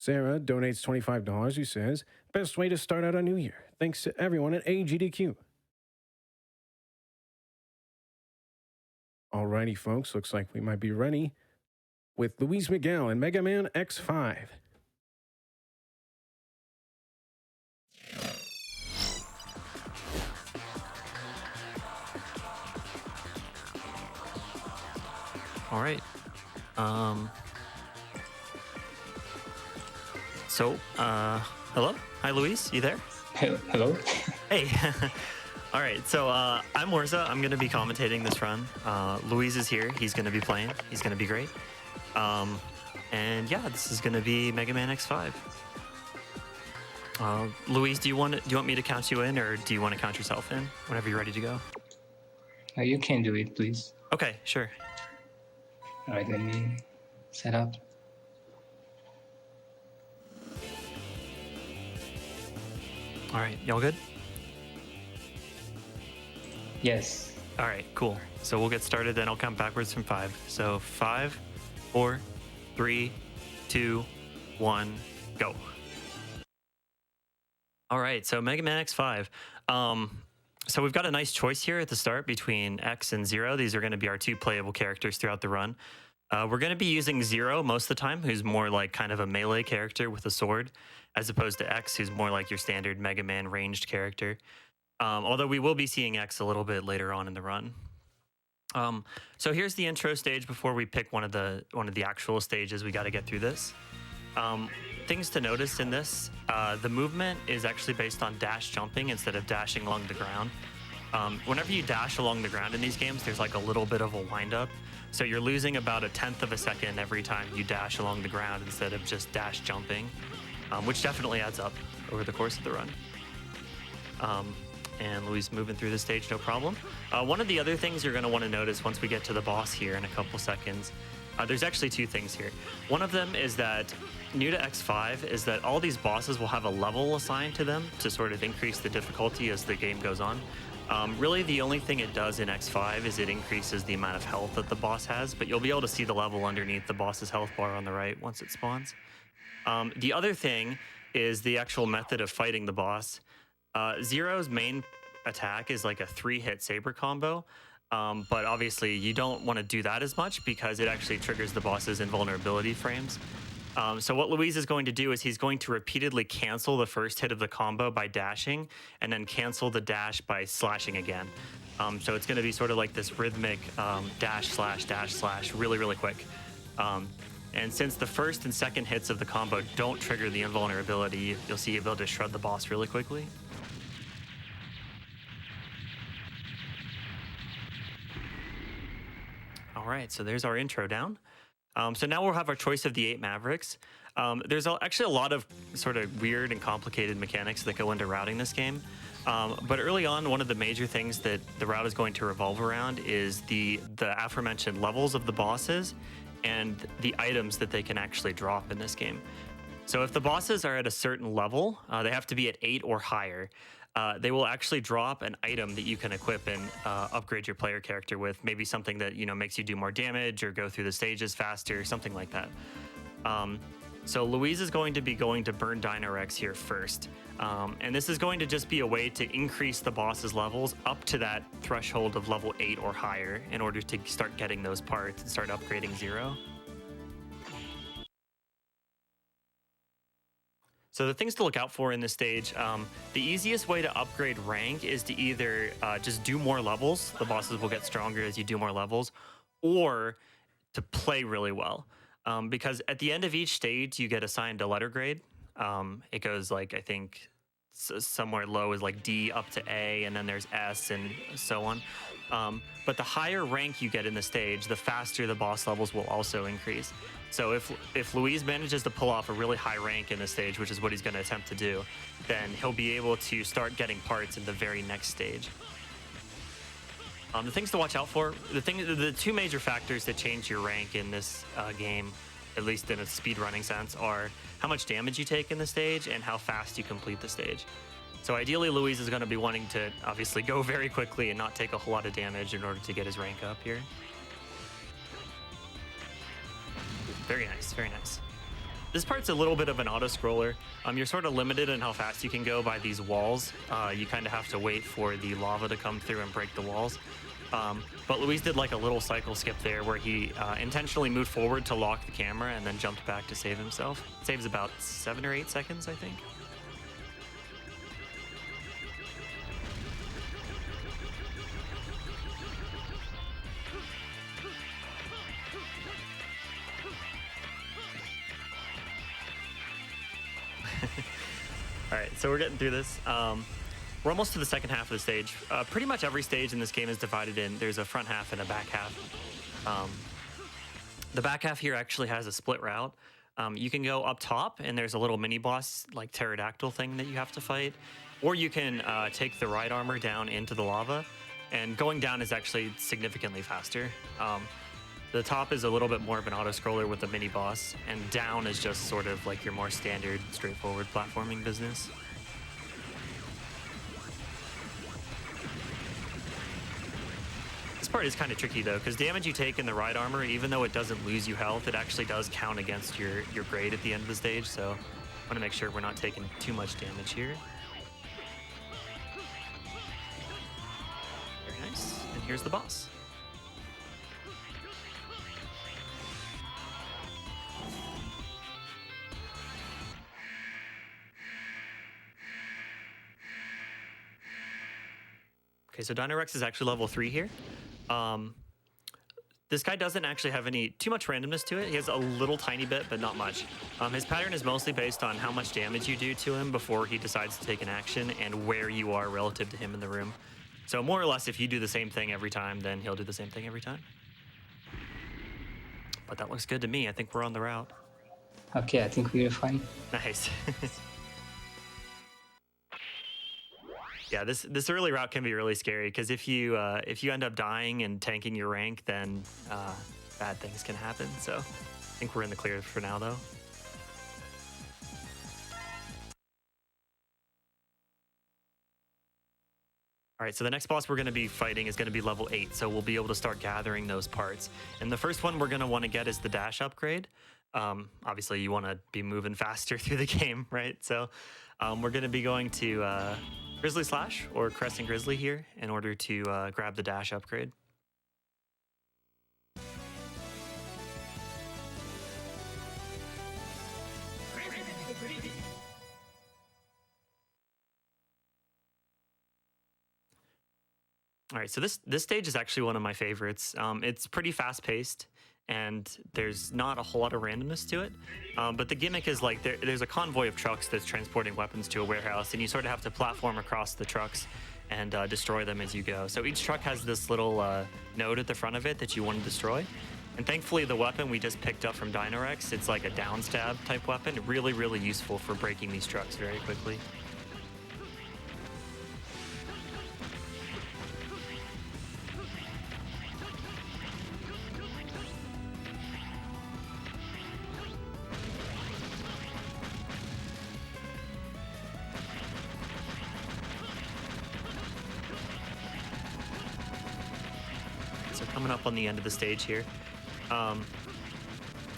Sarah donates $25 who says, best way to start out a new year. Thanks to everyone at AGDQ. Alrighty, folks. Looks like we might be ready with Luiz Miguel and Mega Man X5. All right. Hello? Hi, Luiz. You there? Hello? Hey. All right. So, I'm Orsa. I'm going to be commentating this run. Luiz is here. He's going to be playing. He's going to be great. And yeah, this is going to be Mega Man X5. Luiz, do you want me to count you in, or do you want to count yourself in whenever you're ready to go? You can do it, please. Okay, sure. All right, let me set up. All right, y'all good? Yes. All right, cool. So we'll get started, then I'll count backwards from 5. So 5, 4, 3, 2, 1, go. All right, so Mega Man X5. So we've got a nice choice here at the start between X and Zero. These are going to be our 2 playable characters throughout the run. We're going to be using Zero most of the time, who's more like kind of a melee character with a sword, as opposed to X, who's more like your standard Mega Man ranged character. Although we will be seeing X a little bit later on in the run. So here's the intro stage before we pick one of the actual stages. We got to get through this. Things to notice in this, the movement is actually based on dash jumping instead of dashing along the ground. Whenever you dash along the ground in these games, there's like a little bit of a windup. So you're losing about 1/10 of a second every time you dash along the ground instead of just dash jumping, which definitely adds up over the course of the run. And Luiz moving through the stage, no problem. One of the other things you're going to want to notice once we get to the boss here in a couple seconds, there's actually 2 things here. One of them is that new to X5 is that all these bosses will have a level assigned to them to sort of increase the difficulty as the game goes on. Really, the only thing it does in X5 is it increases the amount of health that the boss has, but you'll be able to see the level underneath the boss's health bar on the right once it spawns. The other thing is the actual method of fighting the boss. Zero's main attack is like a 3-hit saber combo, but obviously you don't want to do that as much because it actually triggers the boss's invulnerability frames. So what Luiz is going to do is he's going to repeatedly cancel the first hit of the combo by dashing, and then cancel the dash by slashing again. So it's going to be sort of like this rhythmic dash slash really, really quick. And since the first and second hits of the combo don't trigger the invulnerability, you'll see you'll be able to shred the boss really quickly. All right, so there's our intro down. So now we'll have our choice of the 8 Mavericks. There's actually a lot of sort of weird and complicated mechanics that go into routing this game. But early on, one of the major things that the route is going to revolve around is the aforementioned levels of the bosses and the items that they can actually drop in this game. So if the bosses are at a certain level, they have to be at 8 or higher. They will actually drop an item that you can equip and upgrade your player character with, maybe something that makes you do more damage or go through the stages faster, something like that. So Luiz is going to be going to burn Dino Rex here first, and this is going to just be a way to increase the boss's levels up to that threshold of level 8 or higher in order to start getting those parts and start upgrading Zero. So the things to look out for in this stage, the easiest way to upgrade rank is to either just do more levels, the bosses will get stronger as you do more levels, or to play really well. Because at the end of each stage, you get assigned a letter grade. It goes like, I think, somewhere low is like D up to A, and then there's S and so on. But the higher rank you get in the stage, the faster the boss levels will also increase. So if Luiz manages to pull off a really high rank in the stage, which is what he's going to attempt to do, then he'll be able to start getting parts in the very next stage. The things to watch out for, the 2 major factors that change your rank in this game, at least in a speedrunning sense, are how much damage you take in the stage and how fast you complete the stage. So ideally, Luiz is going to be wanting to obviously go very quickly and not take a whole lot of damage in order to get his rank up here. Very nice, very nice. This part's a little bit of an auto-scroller. You're sort of limited in how fast you can go by these walls. You kind of have to wait for the lava to come through and break the walls. But Luiz did like a little cycle skip there where he intentionally moved forward to lock the camera and then jumped back to save himself. Saves about 7 or 8 seconds, I think. All right, so we're getting through this. We're almost to the second half of the stage. Pretty much every stage in this game is divided in. There's a front half and a back half. The back half here actually has a split route. You can go up top, and there's a little mini boss, like pterodactyl thing that you have to fight. Or you can take the ride armor down into the lava, and going down is actually significantly faster. The top is a little bit more of an auto-scroller with a mini boss, and down is just sort of like your more standard, straightforward platforming business. This part is kind of tricky though, because damage you take in the ride armor, even though it doesn't lose you health, it actually does count against your grade at the end of the stage, so I want to make sure we're not taking too much damage here. Very nice, and here's the boss. Okay, so Dinorex is actually level 3 here. This guy doesn't actually have too much randomness to it. He has a little tiny bit, but not much. His pattern is mostly based on how much damage you do to him before he decides to take an action and where you are relative to him in the room. So more or less, if you do the same thing every time, then he'll do the same thing every time. But that looks good to me. I think we're on the route. Okay, I think we're fine. Nice. Yeah, this early route can be really scary because if you end up dying and tanking your rank, then bad things can happen. So I think we're in the clear for now, though. All right, so the next boss we're going to be fighting is going to be level 8, so we'll be able to start gathering those parts. And the first one we're going to want to get is the dash upgrade. Obviously, you want to be moving faster through the game, right? So we're going to be going to Grizzly Slash or Crescent Grizzly here in order to grab the dash upgrade. All right, so this stage is actually one of my favorites. It's pretty fast-paced, and there's not a whole lot of randomness to it. But the gimmick is like there's a convoy of trucks that's transporting weapons to a warehouse, and you sort of have to platform across the trucks and destroy them as you go. So each truck has this little node at the front of it that you want to destroy. And thankfully, the weapon we just picked up from Dinorex, it's like a down stab type weapon. Really, really useful for breaking these trucks very quickly. Coming up on the end of the stage here.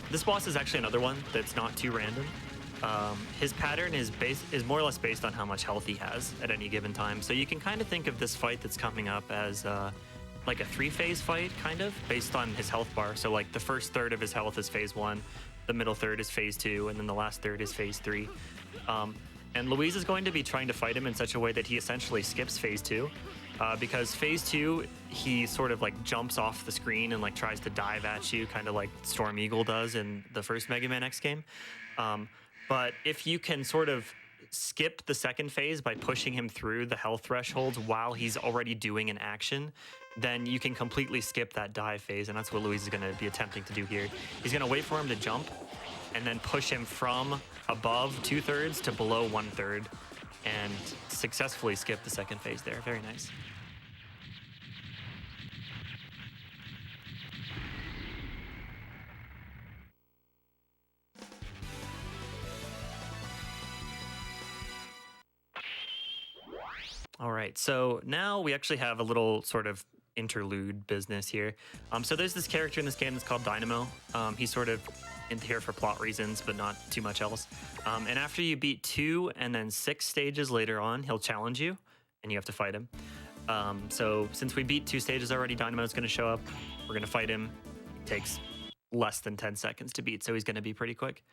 This boss is actually another one that's not too random. His pattern is more or less based on how much health he has at any given time. So you can kind of think of this fight that's coming up as like a 3-phase fight, kind of, based on his health bar. So like the first third of his health is phase 1, the middle third is phase 2, and then the last third is phase 3. And Luiz is going to be trying to fight him in such a way that he essentially skips phase 2. Because phase 2, he sort of like jumps off the screen and like tries to dive at you, kind of like Storm Eagle does in the first Mega Man X game. But if you can sort of skip the second phase by pushing him through the health thresholds while he's already doing an action, then you can completely skip that dive phase, and that's what Luiz is going to be attempting to do here. He's going to wait for him to jump and then push him from above 2/3 to below 1/3 and successfully skip the second phase there. Very nice. All right, so now we actually have a little sort of interlude business here. So there's this character in this game that's called Dynamo. He's sort of in here for plot reasons, but not too much else. And after you beat 2 and then 6 stages later on, he'll challenge you, and you have to fight him. So since we beat 2 stages already, Dynamo's going to show up. We're going to fight him. It takes less than 10 seconds to beat, so he's going to be pretty quick.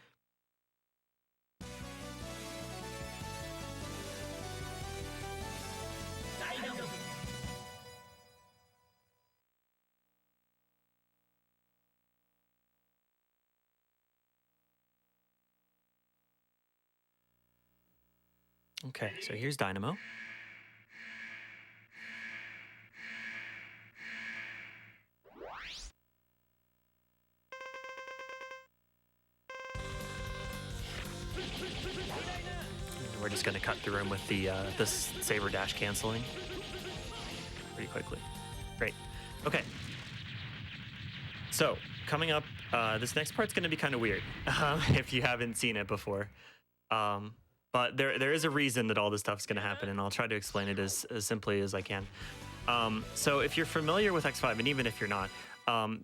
Okay, so here's Dynamo. We're just going to cut through him with the saber dash canceling pretty quickly. Great. Okay. So coming up, this next part's going to be kind of weird if you haven't seen it before. But there is a reason that all this stuff's going to happen, and I'll try to explain it as simply as I can. So if you're familiar with X5, and even if you're not,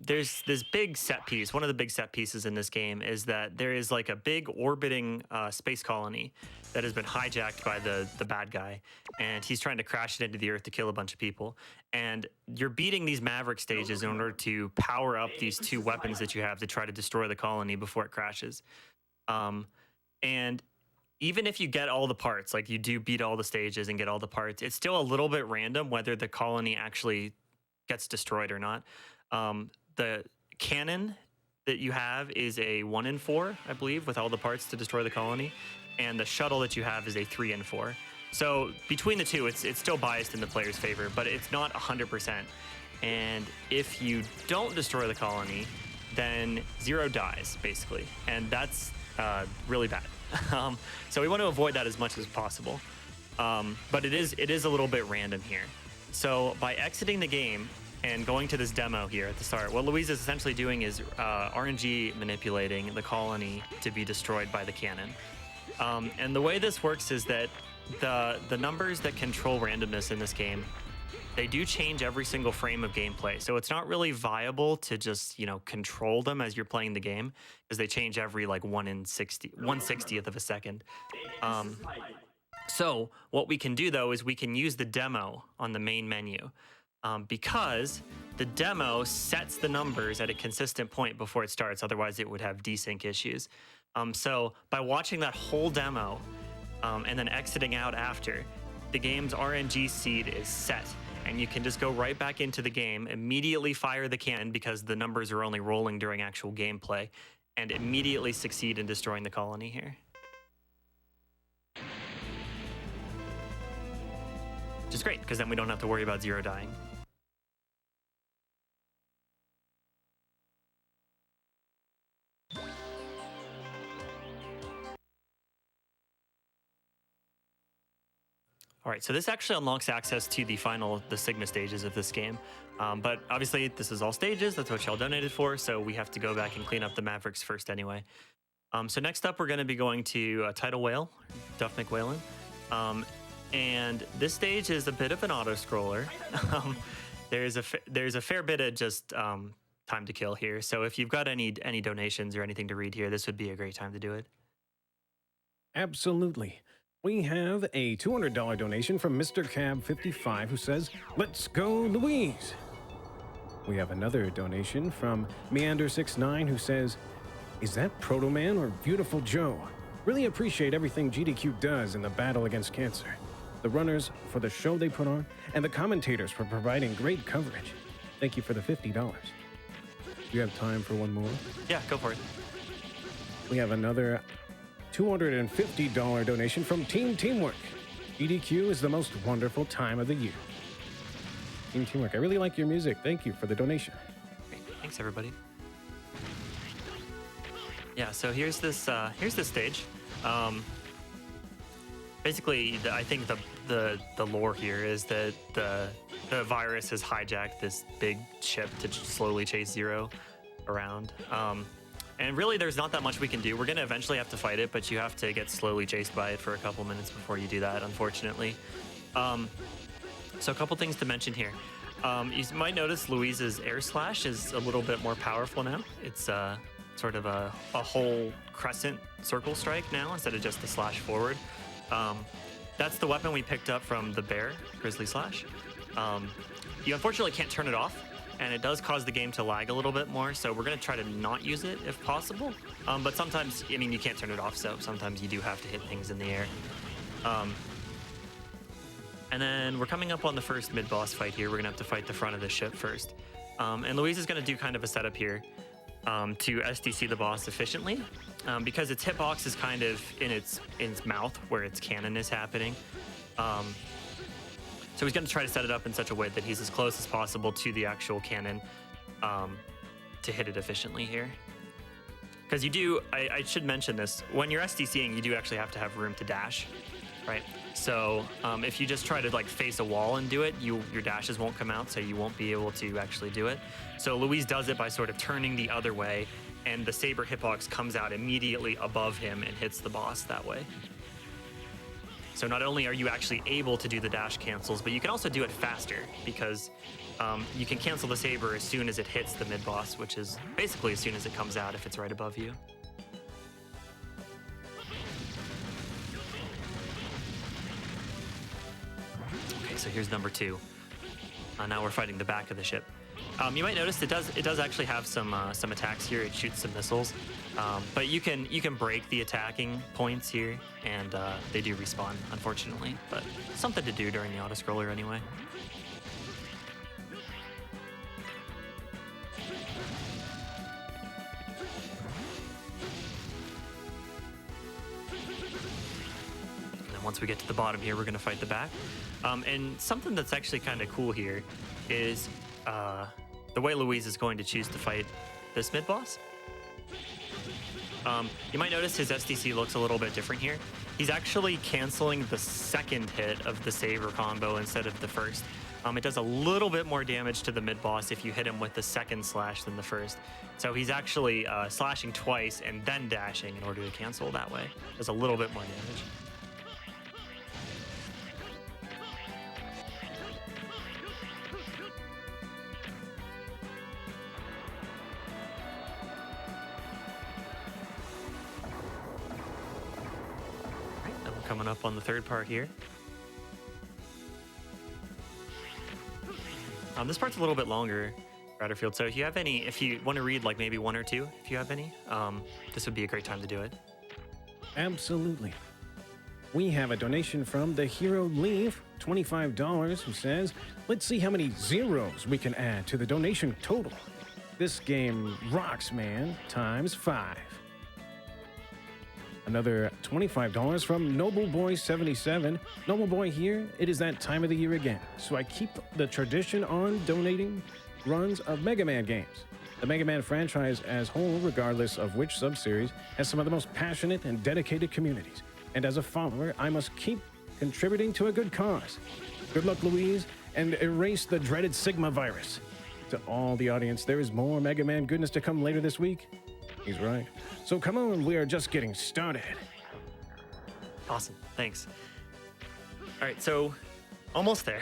there's this big set piece. One of the big set pieces in this game is that there is like a big orbiting space colony that has been hijacked by the bad guy, and he's trying to crash it into the Earth to kill a bunch of people. And you're beating these Maverick stages in order to power up these 2 weapons that you have to try to destroy the colony before it crashes. And even if you get all the parts, like you do beat all the stages and get all the parts, it's still a little bit random whether the colony actually gets destroyed or not. The cannon that you have is a 1 in 4, I believe, with all the parts to destroy the colony. And the shuttle that you have is a 3 in 4. So between the two, it's still biased in the player's favor, but it's not 100%. And if you don't destroy the colony, then 0 dies, basically. And that's really bad. So we want to avoid that as much as possible. But it is a little bit random here. So by exiting the game and going to this demo here at the start, what Luiz is essentially doing is RNG manipulating the colony to be destroyed by the cannon. And the way this works is that the numbers that control randomness in this game, they do change every single frame of gameplay. So it's not really viable to just, control them as you're playing the game, because they change every like 1/60th of a second. So what we can do though is we can use the demo on the main menu, because the demo sets the numbers at a consistent point before it starts. Otherwise it would have desync issues. So by watching that whole demo and then exiting out after, the game's RNG seed is set. And you can just go right back into the game, immediately fire the cannon because the numbers are only rolling during actual gameplay, and immediately succeed in destroying the colony here. Which is great, because then we don't have to worry about 0 dying. All right, so this actually unlocks access to the Sigma stages of this game. But obviously, this is all stages. That's what y'all donated for, so we have to go back and clean up the Mavericks first anyway. So next up, we're going to be going to Tidal Whale, Duff McWhalen. And this stage is a bit of an auto-scroller. There's a fair bit of just time to kill here. So if you've got any donations or anything to read here, this would be a great time to do it. Absolutely. We have a $200 donation from Mr. Cab55 who says, "Let's go, Luiz." We have another donation from Meander69 who says, "Is that Proto Man or Beautiful Joe? Really appreciate everything GDQ does in the battle against cancer. The runners for the show they put on, and the commentators for providing great coverage. Thank you for the $50. Do you have time for one more? Yeah, go for it. We have another $250 donation from Team Teamwork. GDQ is the most wonderful time of the year. Team Teamwork, I really like your music. Thank you for the donation. Great. Thanks, everybody. Yeah, so here's this stage. Basically, I think the lore here is that the virus has hijacked this big ship to slowly chase Zero around. And really, there's not that much we can do. We're going to eventually have to fight it, but you have to get slowly chased by it for a couple minutes before you do that, unfortunately. So a couple things to mention here. You might notice Luiz's air slash is a little bit more powerful now. It's sort of a whole crescent circle strike now instead of just the slash forward. That's the weapon we picked up from the bear, Grizzly Slash. You unfortunately can't turn it off, and it does cause the game to lag a little bit more, so we're going to try to not use it if possible. But sometimes, I mean, you can't turn it off, so sometimes you do have to hit things in the air. And then we're coming up on the first mid-boss fight here. We're going to have to fight the front of the ship first. And Luiz is going to do kind of a setup here to SDC the boss efficiently, because its hitbox is kind of in its mouth where its cannon is happening. So he's going to try to set it up in such a way that he's as close as possible to the actual cannon to hit it efficiently here. Because you do, I should mention this, when you're SDCing, you do actually have to have room to dash, right? So if you just try to like face a wall and do it, your dashes won't come out, so you won't be able to actually do it. So Luiz does it by sort of turning the other way, and the saber hitbox comes out immediately above him and hits the boss that way. So not only are you actually able to do the dash cancels, but you can also do it faster, because you can cancel the saber as soon as it hits the mid-boss, which is basically as soon as it comes out if it's right above you. Okay, so here's number 2. Now we're fighting the back of the ship. You might notice it does actually have some attacks here. It shoots some missiles, but you can break the attacking points here, and they do respawn, unfortunately. But something to do during the auto scroller anyway. And then once we get to the bottom here, we're going to fight the back. And something that's actually kind of cool here is the way Luiz is going to choose to fight this mid-boss. You might notice his SDC looks a little bit different here. He's actually canceling the second hit of the saber combo instead of the first. It does a little bit more damage to the mid-boss if you hit him with the second slash than the first. So he's actually slashing twice and then dashing in order to cancel that way. Does a little bit more damage. Coming up on the third part here. This part's a little bit longer, Bradderfield. So if you want to read like maybe 1 or 2, if you have any, this would be a great time to do it. Absolutely. We have a donation from the hero Leaf, $25, who says, let's see how many zeros we can add to the donation total. This game rocks, man, times 5. Another $25 from Nobleboy77. Nobleboy here, it is that time of the year again, so I keep the tradition on donating runs of Mega Man games. The Mega Man franchise as whole, regardless of which sub-series, has some of the most passionate and dedicated communities. And as a follower, I must keep contributing to a good cause. Good luck, Luiz, and erase the dreaded Sigma virus. To all the audience, there is more Mega Man goodness to come later this week. He's right. So come on, we are just getting started. Awesome, thanks. All right, so almost there.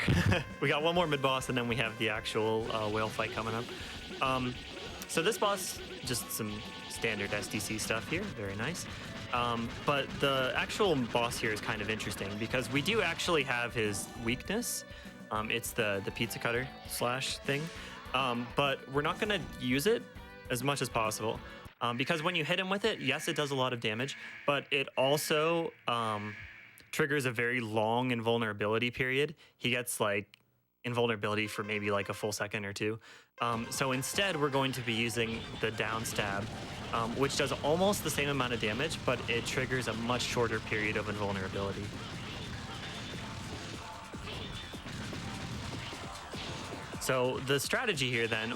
We got one more mid-boss, and then we have the actual whale fight coming up. So this boss, just some standard SDC stuff here, very nice. But the actual boss here is kind of interesting because we do actually have his weakness. It's the pizza cutter slash thing, but we're not gonna use it as much as possible. Because when you hit him with it, yes, it does a lot of damage, but it also triggers a very long invulnerability period. He gets like invulnerability for maybe like a full second or 2. So instead, we're going to be using the down stab, which does almost the same amount of damage, but it triggers a much shorter period of invulnerability. So the strategy here then,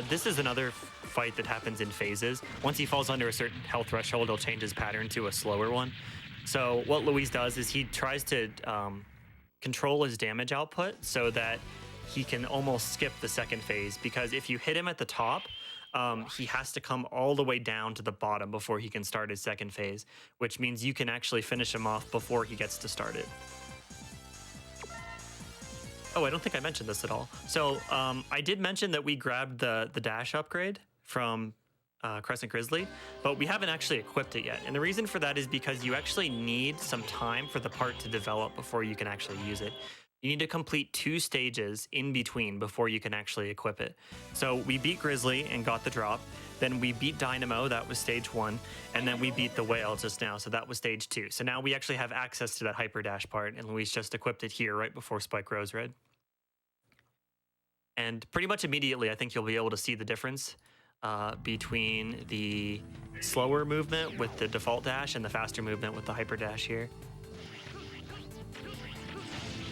this is another fight that happens in phases. Once he falls under a certain health threshold, he'll change his pattern to a slower one. So what Luiz does is he tries to control his damage output so that he can almost skip the second phase, because if you hit him at the top, he has to come all the way down to the bottom before he can start his second phase, which means you can actually finish him off before he gets to start it. Oh, I don't think I mentioned this at all. So I did mention that we grabbed the dash upgrade from Crescent Grizzly, but we haven't actually equipped it yet. And the reason for that is because you actually need some time for the part to develop before you can actually use it. You need to complete 2 stages in between before you can actually equip it. So we beat Grizzly and got the drop. Then we beat Dynamo, that was stage 1. And then we beat the Whale just now, so that was stage 2. So now we actually have access to that Hyper Dash part, and Luiz just equipped it here right before Spike Rose Red. And pretty much immediately, I think you'll be able to see the difference between the slower movement with the default dash and the faster movement with the Hyper Dash here.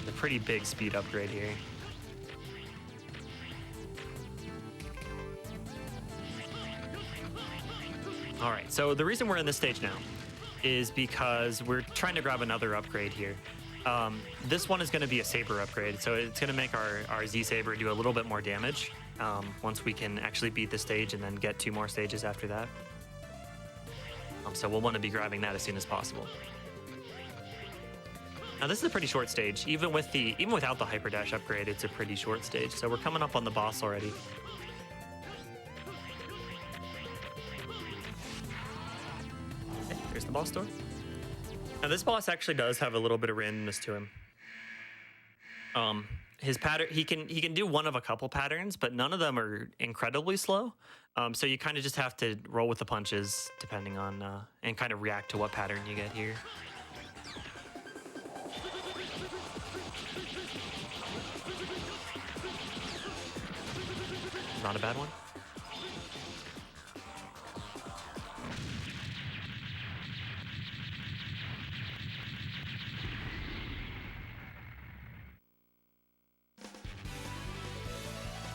A pretty big speed upgrade here. All right, so the reason we're in this stage now is because we're trying to grab another upgrade here. This one is going to be a Saber upgrade, so it's going to make our Z Saber do a little bit more damage once we can actually beat the stage and then get 2 more stages after that. So we'll want to be grabbing that as soon as possible. Now this is a pretty short stage. Even without the Hyper Dash upgrade, it's a pretty short stage. So we're coming up on the boss already. Okay, there's the boss door. Now this boss actually does have a little bit of randomness to him. His pattern, he can do one of a couple patterns, but none of them are incredibly slow. So you kind of just have to roll with the punches depending on and kind of react to what pattern you get here. Not a bad one.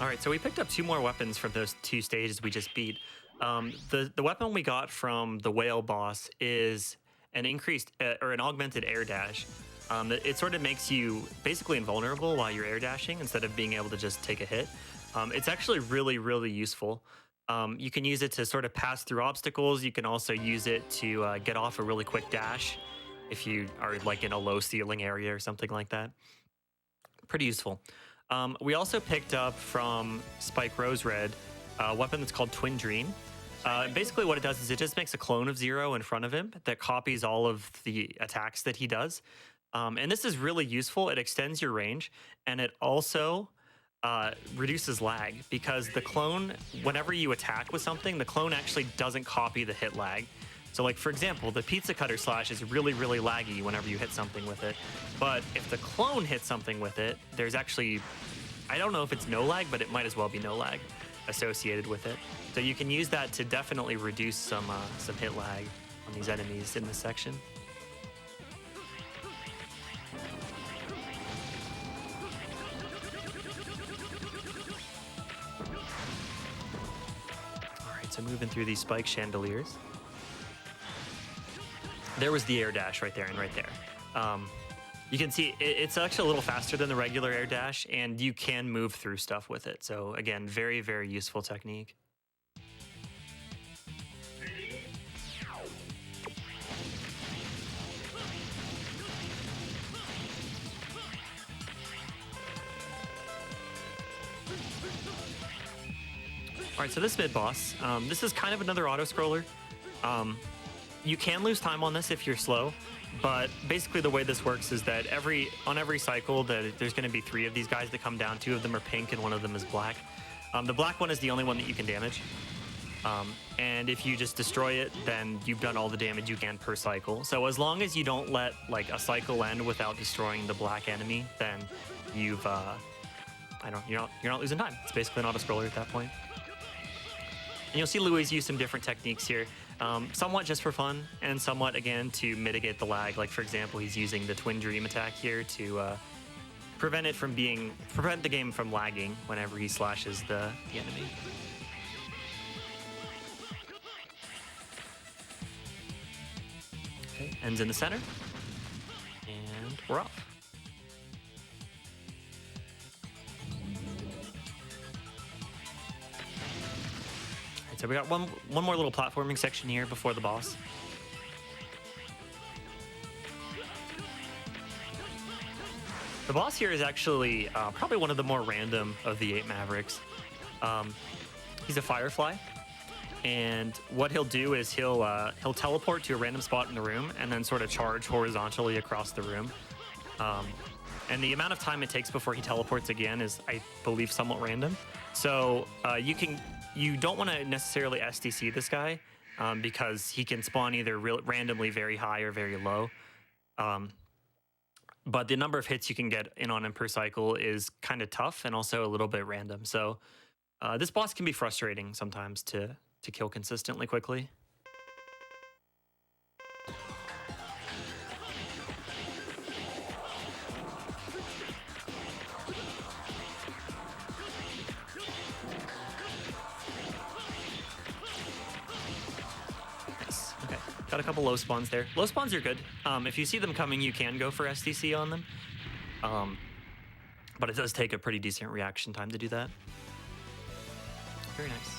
All right, so we picked up 2 more weapons from those 2 stages we just beat. The weapon we got from the Whale boss is an increased or an augmented air dash. It sort of makes you basically invulnerable while you're air dashing instead of being able to just take a hit. It's actually really, really useful. You can use it to sort of pass through obstacles. You can also use it to get off a really quick dash if you are like in a low ceiling area or something like that. Pretty useful. We also picked up from Spike Rose Red a weapon that's called Twin Dream. Basically what it does is it just makes a clone of Zero in front of him that copies all of the attacks that he does. And this is really useful. It extends your range, and it also reduces lag, because the clone, whenever you attack with something, the clone actually doesn't copy the hit lag. So like, for example, the Pizza Cutter Slash is really, really laggy whenever you hit something with it. But if the clone hits something with it, there's actually, I don't know if it's no lag, but it might as well be no lag associated with it. So you can use that to definitely reduce some hit lag on these enemies in this section. All right, so moving through these spike chandeliers. There was the air dash right there and right there. You can see it's actually a little faster than the regular air dash, and you can move through stuff with it. So again, very, very useful technique. All right, so this mid-boss, this is kind of another auto-scroller. You can lose time on this if you're slow, but basically the way this works is that on every cycle, there's going to be 3 of these guys that come down. 2 of them are pink and 1 of them is black. The black one is the only one that you can damage. And if you just destroy it, then you've done all the damage you can per cycle. So as long as you don't let like a cycle end without destroying the black enemy, then you've you're not losing time. It's basically an auto-scroller at that point. And you'll see Luiz use some different techniques here. Somewhat just for fun, and somewhat, again, to mitigate the lag. Like, for example, he's using the Twin Dream attack here to prevent the game from lagging whenever he slashes the enemy. Okay, ends in the center, and we're off. So we got one more little platforming section here before the boss. The boss here is actually probably one of the more random of the 8 Mavericks. He's a Firefly, and what he'll do is he'll teleport to a random spot in the room and then sort of charge horizontally across the room. And the amount of time it takes before he teleports again is, I believe, somewhat random. So you don't want to necessarily SDC this guy because he can spawn either randomly very high or very low. But the number of hits you can get in on him per cycle is kind of tough and also a little bit random. So this boss can be frustrating sometimes to kill consistently quickly. Nice. Okay. Got a couple low spawns there. Low spawns are good. If you see them coming, you can go for SDC on them. But it does take a pretty decent reaction time to do that. Very nice.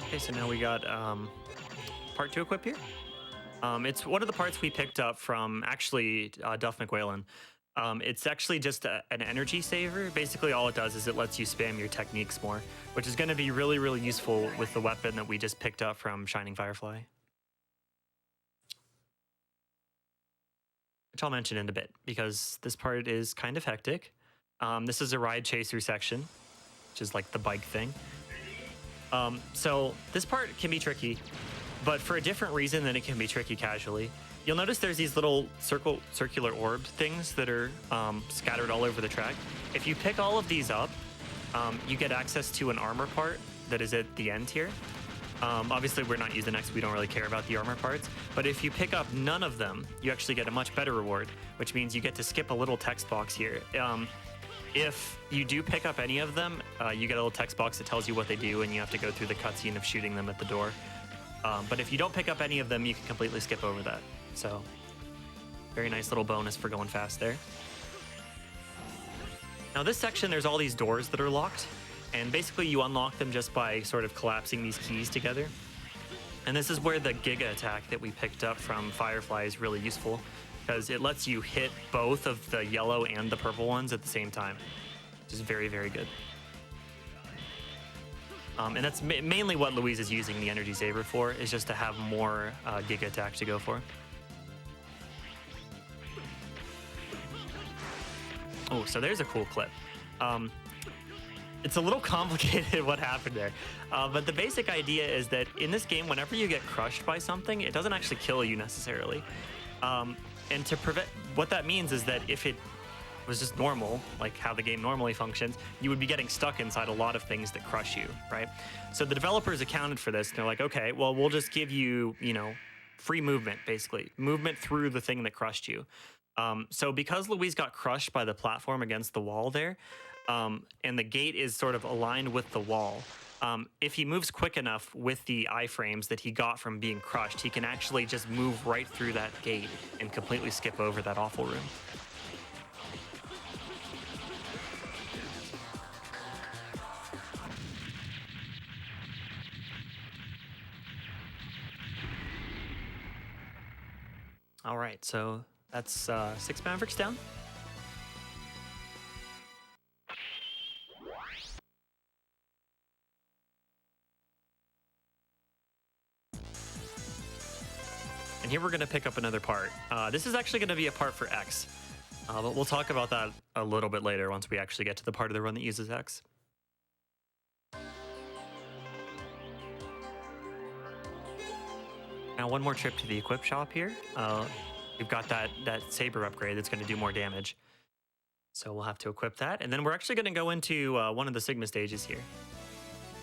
Okay, so now we got part 2 equip here. It's one of the parts we picked up from actually Duff McWhalen. It's actually just an energy saver. Basically, all it does is it lets you spam your techniques more, which is going to be really, really useful with the weapon that we just picked up from Shining Firefly, which I'll mention in a bit because this part is kind of hectic. This is a ride chaser section, which is like the bike thing. So this part can be tricky, but for a different reason than it can be tricky casually. You'll notice there's these little circular orb things that are scattered all over the track. If you pick all of these up, you get access to an armor part that is at the end here. Obviously, we're not using X, we don't really care about the armor parts, but if you pick up none of them, you actually get a much better reward, which means you get to skip a little text box here. If you do pick up any of them, you get a little text box that tells you what they do, and you have to go through the cutscene of shooting them at the door. But if you don't pick up any of them, you can completely skip over that. So, very nice little bonus for going fast there. Now this section, there's all these doors that are locked, and basically you unlock them just by sort of collapsing these keys together. And this is where the Giga attack that we picked up from Firefly is really useful, because it lets you hit both of the yellow and the purple ones at the same time, which is very, very good. And that's mainly what Luiz is using the energy saver for, is just to have more Giga attack to go for. Oh, so there's a cool clip. It's a little complicated what happened there, but the basic idea is that in this game, whenever you get crushed by something, it doesn't actually kill you necessarily. And to prevent, what that means is that if it was just normal, like how the game normally functions, you would be getting stuck inside a lot of things that crush you, right? So the developers accounted for this, and they're like, okay, well, we'll just give you, free movement, basically. Movement through the thing that crushed you. So because Luiz got crushed by the platform against the wall there, and the gate is sort of aligned with the wall, if he moves quick enough with the iframes that he got from being crushed, he can actually just move right through that gate and completely skip over that awful room. All right, so that's 6 Mavericks down. And here we're going to pick up another part. This is actually going to be a part for X, but we'll talk about that a little bit later once we actually get to the part of the run that uses X. Now one more trip to the equip shop here. We've got that saber upgrade that's going to do more damage. So we'll have to equip that. And then we're actually going to go into one of the Sigma stages here.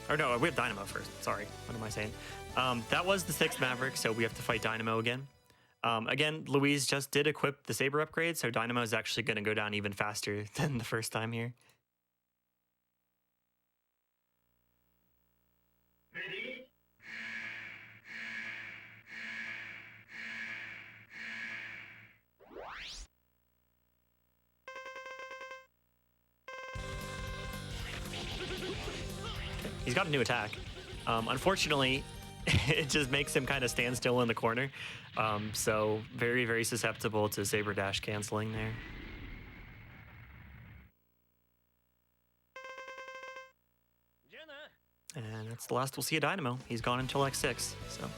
Or no, we have Dynamo first. Sorry, what am I saying? That was the 6th Maverick, so we have to fight Dynamo again. Again, Luiz just did equip the saber upgrade, so Dynamo is actually going to go down even faster than the first time here. He's got a new attack. Unfortunately, it just makes him kind of stand still in the corner. So very, very susceptible to Saber Dash canceling there. And that's the last we'll see of Dynamo. He's gone until X6, so.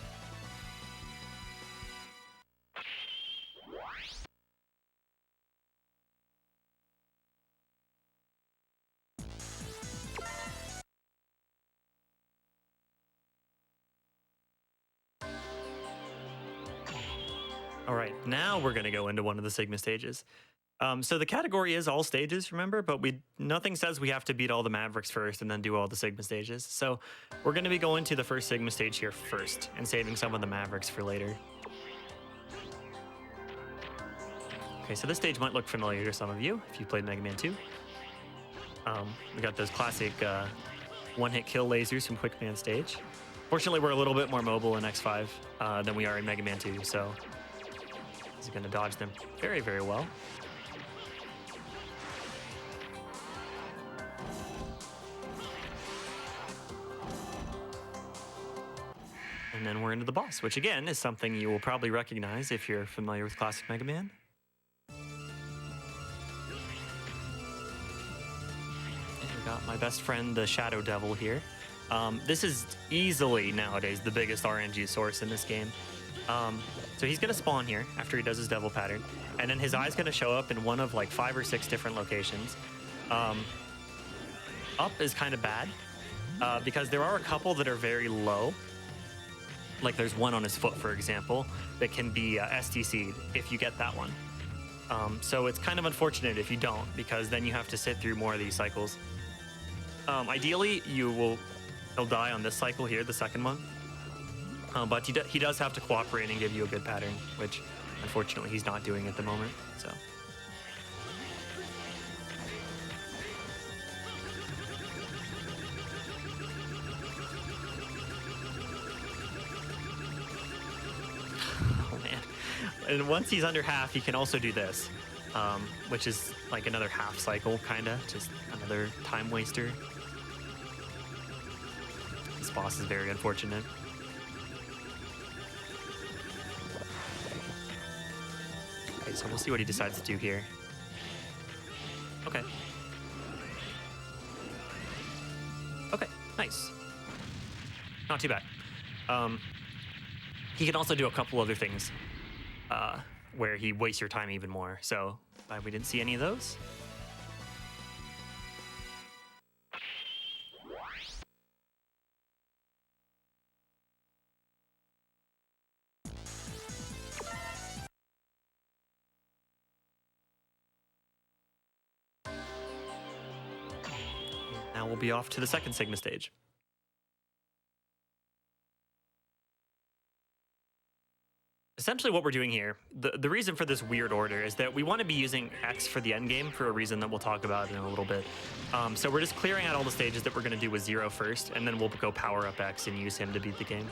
All right, now we're going to go into one of the Sigma stages. So the category is all stages, remember, but nothing says we have to beat all the Mavericks first and then do all the Sigma stages. So we're going to be going to the first Sigma stage here first and saving some of the Mavericks for later. Okay, so this stage might look familiar to some of you if you played Mega Man 2. We got those classic one-hit kill lasers from Quick Man stage. Fortunately, we're a little bit more mobile in X5 than we are in Mega Man 2, so he's going to dodge them very, very well. And then we're into the boss, which again is something you will probably recognize if you're familiar with classic Mega Man. And we got my best friend, the Shadow Devil here. This is easily nowadays the biggest RNG source in this game. So he's gonna spawn here after he does his devil pattern, and then his eye's gonna show up in one of like 5 or 6 different locations. Up is kind of bad because there are a couple that are very low. Like there's one on his foot, for example, that can be STC'd if you get that one. So it's kind of unfortunate if you don't, because then you have to sit through more of these cycles. Ideally, he'll die on this cycle here, the second one. But he does have to cooperate and give you a good pattern, which unfortunately he's not doing at the moment. So. Oh man. And once he's under half, he can also do this, which is like another half cycle, kinda, just another time waster. This boss is very unfortunate. Okay, so we'll see what he decides to do here. Okay. Okay, nice. Not too bad. He can also do a couple other things where he wastes your time even more. So glad we didn't see any of those. Now we'll be off to the second Sigma stage. Essentially what we're doing here, the reason for this weird order is that we want to be using X for the end game for a reason that we'll talk about in a little bit. So we're just clearing out all the stages that we're going to do with 0 first, and then we'll go power up X and use him to beat the game.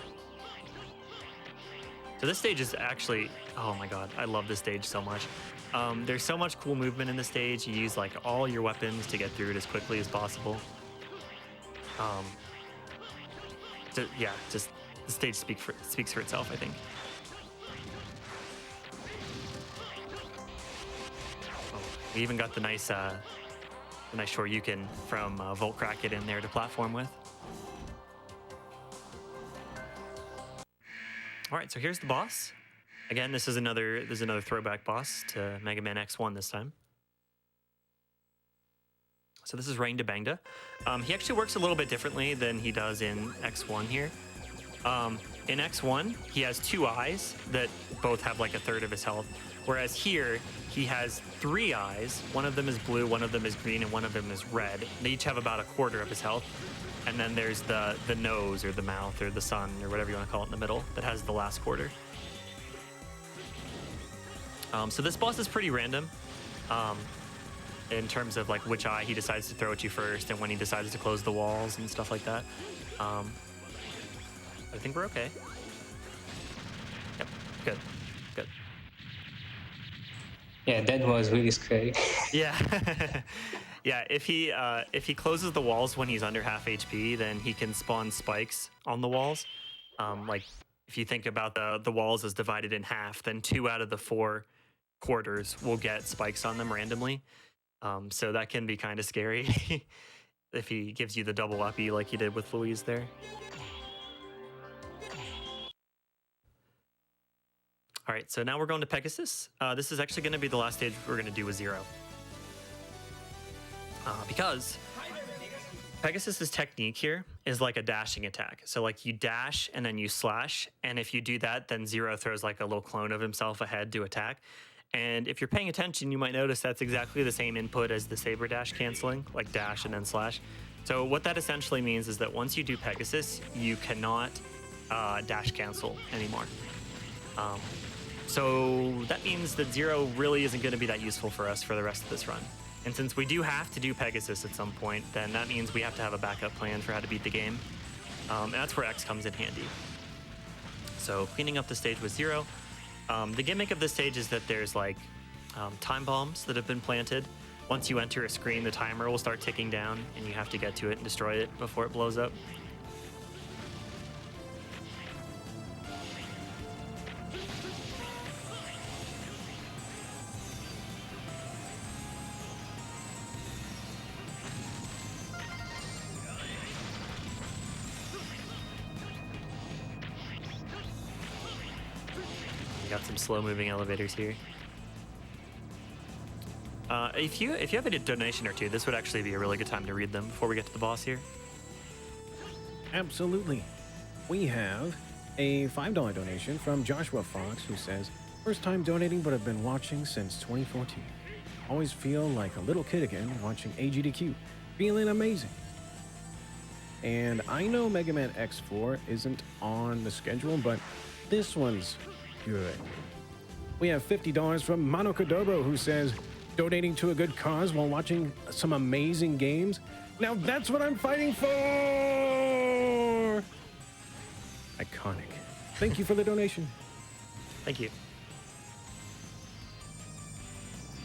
So this stage is actually, oh my god, I love this stage so much. There's so much cool movement in this stage. You use like all your weapons to get through it as quickly as possible. Yeah, just the stage speaks for itself, I think. We even got the nice Shoryuken from Volt Cracket in there to platform with. All right, so here's the boss. Again, there's another throwback boss to Mega Man X1 this time. So this is Rain to Bangda. He actually works a little bit differently than he does in X1 here. In X1, he has 2 eyes that both have like a third of his health. Whereas here, he has 3 eyes. One of them is blue, one of them is green, and one of them is red. They each have about a quarter of his health. And then there's the nose or the mouth or the sun or whatever you want to call it in the middle that has the last quarter. So this boss is pretty random in terms of like which eye he decides to throw at you first and when he decides to close the walls and stuff like that. I think we're okay. Yep, good. Yeah, that was really scary. Yeah. Yeah, if he closes the walls when he's under half HP, then he can spawn spikes on the walls. Like if you think about the walls as divided in half, then 2 out of the 4 quarters will get spikes on them randomly. So that can be kind of scary if he gives you the double uppy like he did with Luiz there. All right, so now we're going to Pegasus. This is actually going to be the last stage we're going to do with 0. Because Pegasus's technique here is like a dashing attack. So like you dash and then you slash, and if you do that, then 0 throws like a little clone of himself ahead to attack. And if you're paying attention, you might notice that's exactly the same input as the saber dash canceling, like dash and then slash. So what that essentially means is that once you do Pegasus, you cannot dash cancel anymore. So that means that 0 really isn't going to be that useful for us for the rest of this run. And since we do have to do Pegasus at some point, then that means we have to have a backup plan for how to beat the game. And that's where X comes in handy. So cleaning up the stage with 0. The gimmick of this stage is that there's like time bombs that have been planted. Once you enter a screen, the timer will start ticking down and you have to get to it and destroy it before it blows up. Got some slow-moving elevators here. If you have a donation or two, this would actually be a really good time to read them before we get to the boss here. Absolutely. We have a $5 donation from Joshua Fox, who says, "First time donating, but I've been watching since 2014. Always feel like a little kid again watching AGDQ. Feeling amazing." And I know Mega Man X4 isn't on the schedule, but this one's good. We have $50 from Mano Kadobo, who says, "Donating to a good cause while watching some amazing games. Now that's what I'm fighting for!" Iconic. Thank you for the donation. Thank you.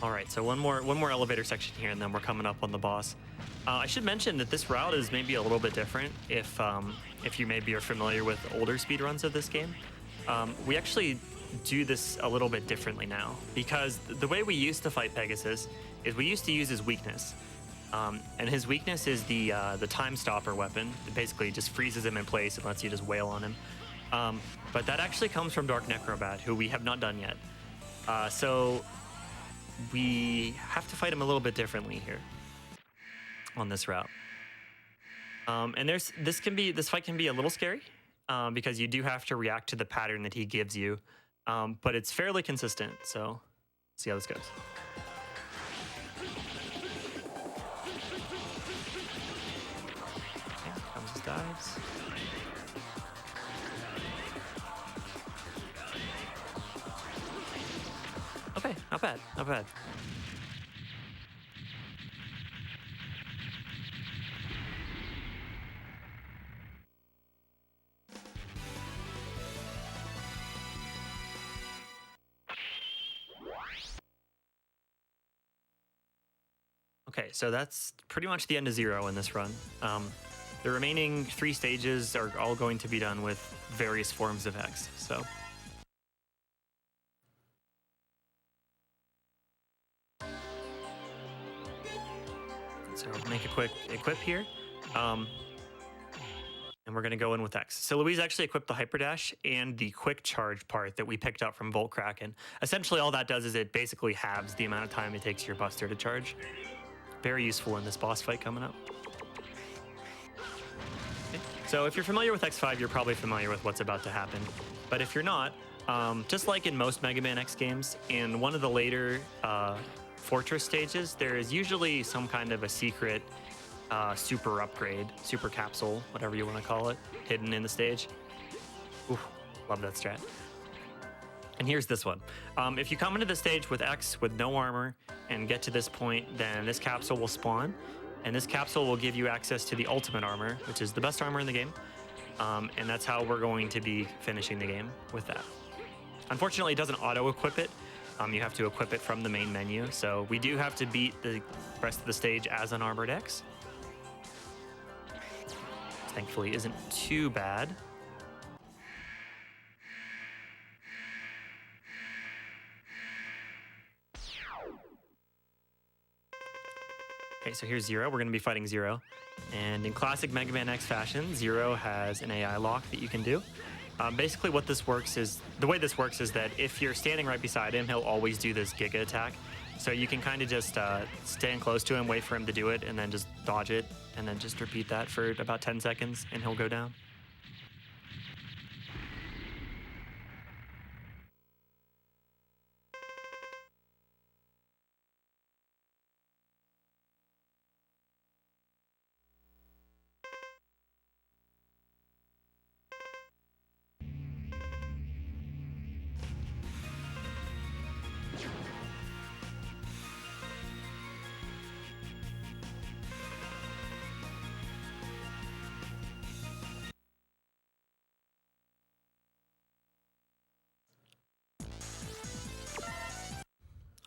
All right, so one more elevator section here, and then we're coming up on the boss. I should mention that this route is maybe a little bit different if you maybe are familiar with older speedruns of this game. We actually do this a little bit differently now, because the way we used to fight Pegasus is we used to use his weakness. And his weakness is the time stopper weapon. It basically just freezes him in place and lets you just wail on him. But that actually comes from Dark Necrobat, who we have not done yet. So we have to fight him a little bit differently here on this route. And this fight can be a little scary, because you do have to react to the pattern that he gives you. But it's fairly consistent, so let's see how this goes. Okay, comes his dives. Okay, not bad, not bad. Okay, so that's pretty much the end of 0 in this run. The remaining 3 stages are all going to be done with various forms of X, so. So make a quick equip here. And we're gonna go in with X. So Luiz actually equipped the Hyperdash and the Quick Charge part that we picked up from Volt Kraken. Essentially all that does is it basically halves the amount of time it takes your Buster to charge. Very useful in this boss fight coming up. Okay. So if you're familiar with X5, you're probably familiar with what's about to happen. But if you're not, just like in most Mega Man X games, in one of the later Fortress stages, there is usually some kind of a secret super upgrade, super capsule, whatever you want to call it, hidden in the stage. Ooh, love that strat. And here's this one. If you come into the stage with X with no armor and get to this point, then this capsule will spawn, and this capsule will give you access to the ultimate armor, which is the best armor in the game. And that's how we're going to be finishing the game with that. Unfortunately, it doesn't auto-equip it. You have to equip it from the main menu. So we do have to beat the rest of the stage as an Armored X. Thankfully, isn't too bad. Okay, so here's Zero. We're going to be fighting Zero. And in classic Mega Man X fashion, Zero has an AI lock that you can do. Basically, what this works is, the way this works is that if you're standing right beside him, he'll always do this Giga attack. So you can kind of just stand close to him, wait for him to do it, and then just dodge it, and then just repeat that for about 10 seconds, and he'll go down.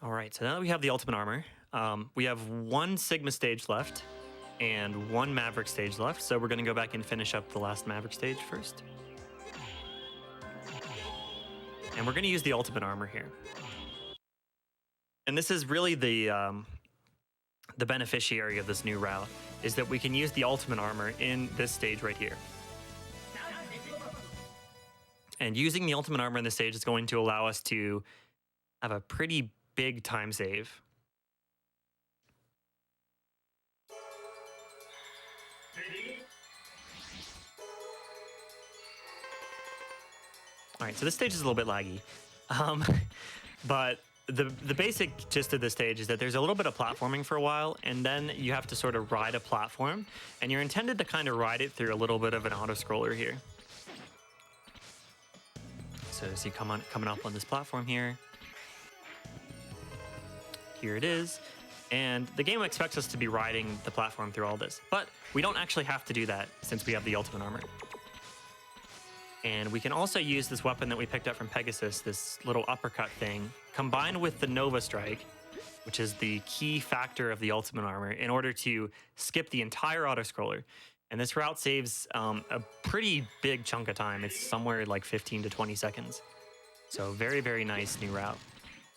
All right, so now that we have the Ultimate Armor, we have one Sigma stage left and one Maverick stage left. So we're going to go back and finish up the last Maverick stage first. And we're going to use the Ultimate Armor here. And this is really the beneficiary of this new route, is that we can use the Ultimate Armor in this stage right here. And using the Ultimate Armor in this stage is going to allow us to have a pretty big time save. All right, so this stage is a little bit laggy, but the basic gist of this stage is that there's a little bit of platforming for a while, and then you have to sort of ride a platform, and you're intended to kind of ride it through a little bit of an auto-scroller here. So as you coming up on this platform here, here it is, and the game expects us to be riding the platform through all this, but we don't actually have to do that since we have the Ultimate Armor. And we can also use this weapon that we picked up from Pegasus, this little uppercut thing, combined with the Nova Strike, which is the key factor of the Ultimate Armor, in order to skip the entire auto-scroller. And this route saves a pretty big chunk of time. It's somewhere like 15 to 20 seconds. So very, very nice new route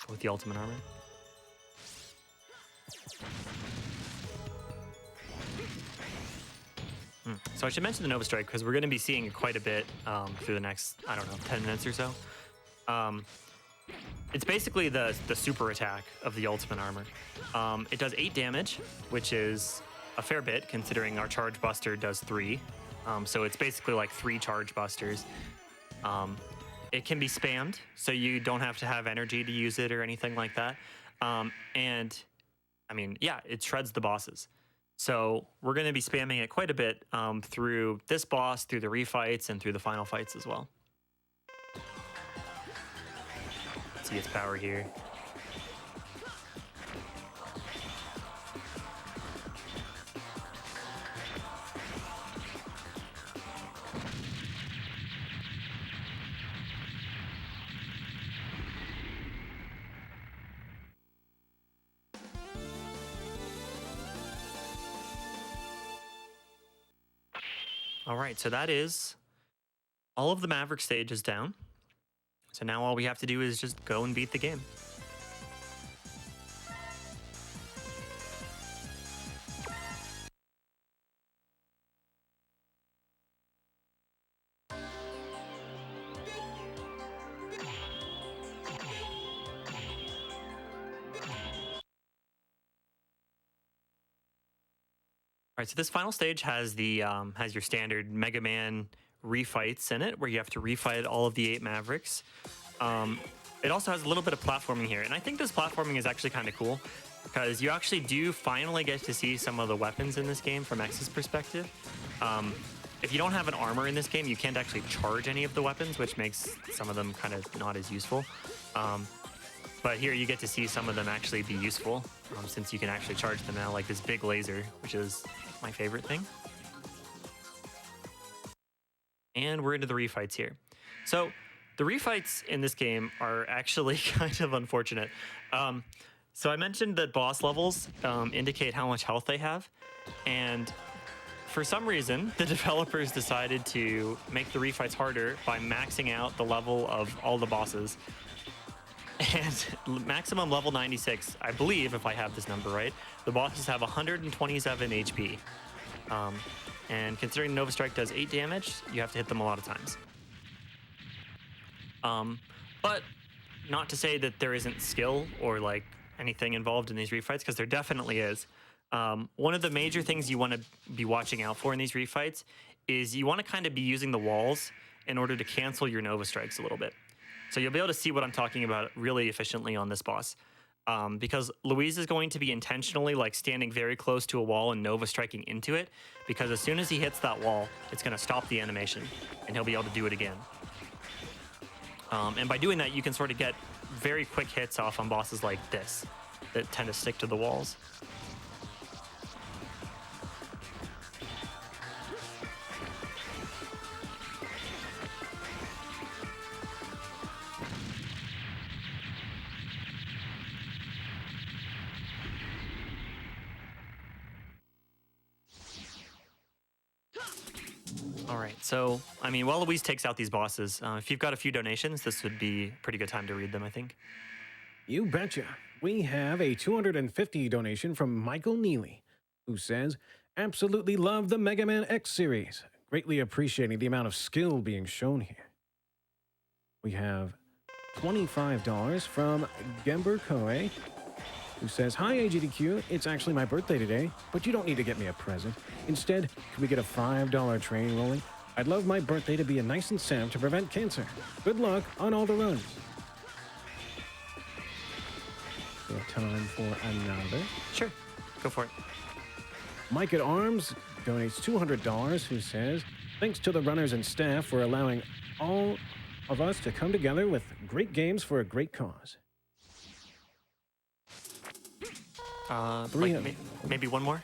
with the Ultimate Armor. So I should mention the Nova Strike because we're going to be seeing it quite a bit through the next, I don't know, 10 minutes or so. It's basically the super attack of the Ultimate Armor. It does 8 damage, which is a fair bit considering our Charge Buster does 3. So it's basically like 3 Charge Busters. It can be spammed, so you don't have to have energy to use it or anything like that. And I mean, yeah, it shreds the bosses. So we're going to be spamming it quite a bit through this boss, through the refights, and through the final fights as well. See its power here. All right, so that is all of the Maverick stages down. So now all we have to do is just go and beat the game. All right, so this final stage has the has your standard Mega Man refights in it, where you have to refight all of the 8 Mavericks. It also has a little bit of platforming here, and I think this platforming is actually kind of cool because you actually do finally get to see some of the weapons in this game from X's perspective. If you don't have an armor in this game, you can't actually charge any of the weapons, which makes some of them kind of not as useful. But here you get to see some of them actually be useful, since you can actually charge them now, like this big laser, which is my favorite thing. And we're into the refights here. So the The refights in this game are actually kind of unfortunate. So I mentioned that boss levels indicate how much health they have, and for some reason, the developers decided to make the refights harder by maxing out the level of all the bosses. And maximum level 96, I believe, if I have this number right, the bosses have 127 HP. And considering Nova Strike does 8 damage, you have to hit them a lot of times. But not to say that there isn't skill or like anything involved in these refights, because there definitely is. One of the major things you want to be watching out for in these refights is you want to kind of be using the walls in order to cancel your Nova Strikes a little bit. So you'll be able to see what I'm talking about really efficiently on this boss. Because Luiz is going to be intentionally like standing very close to a wall and Nova Striking into it, because as soon as he hits that wall, it's going to stop the animation and he'll be able to do it again. And by doing that, you can sort of get very quick hits off on bosses like this that tend to stick to the walls. All right, so, I mean, while Luiz takes out these bosses, if you've got a few donations, this would be a pretty good time to read them, I think. You betcha. We have a 250 donation from Michael Neely, who says, absolutely love the Mega Man X series. Greatly appreciating the amount of skill being shown here. We have $25 from Gember Koei, who says, hi AGDQ, it's actually my birthday today, but you don't need to get me a present. Instead, can we get a $5 train rolling? I'd love my birthday to be a nice incentive to prevent cancer. Good luck on all the runs. We have time for another. Sure, go for it. Mike at Arms donates $200, who says, thanks to the runners and staff for allowing all of us to come together with great games for a great cause. Maybe one more?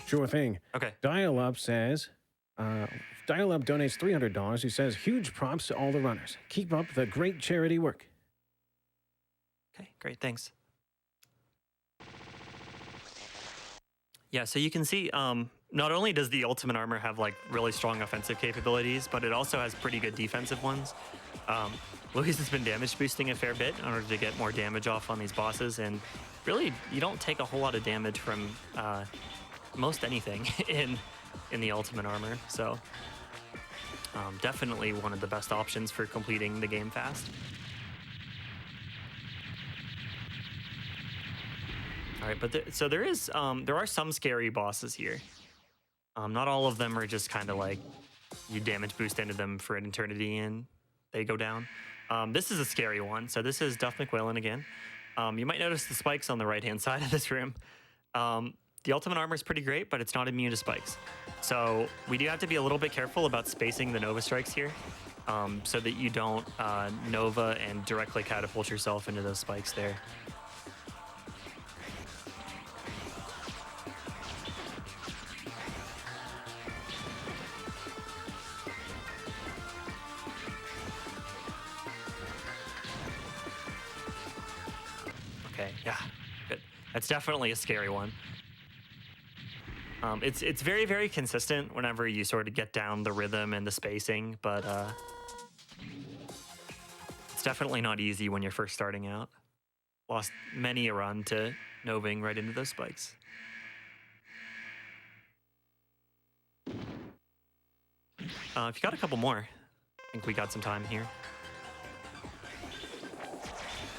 Sure thing. Okay. Dial Up says, Dial Up donates $300, who says, huge props to all the runners. Keep up the great charity work. Okay, great, thanks. Yeah, so you can see, not only does the Ultimate Armor have like really strong offensive capabilities, but it also has pretty good defensive ones. Luiz has been damage boosting a fair bit in order to get more damage off on these bosses, and really, you don't take a whole lot of damage from most anything in the Ultimate Armor, so definitely one of the best options for completing the game fast. All right, but there are some scary bosses here. Not all of them are just kind of like you damage boost into them for an eternity and they go down. This is a scary one. So this is Duff McWillan again. You might notice the spikes on the right-hand side of this room. The Ultimate Armor is pretty great, but it's not immune to spikes. So we do have to be a little bit careful about spacing the Nova Strikes here, so that you don't Nova and directly catapult yourself into those spikes there. Okay, yeah, good. That's definitely a scary one. It's very, very consistent whenever you sort of get down the rhythm and the spacing, but it's definitely not easy when you're first starting out. Lost many a run to Noving right into those spikes. If you got a couple more, I think we got some time here.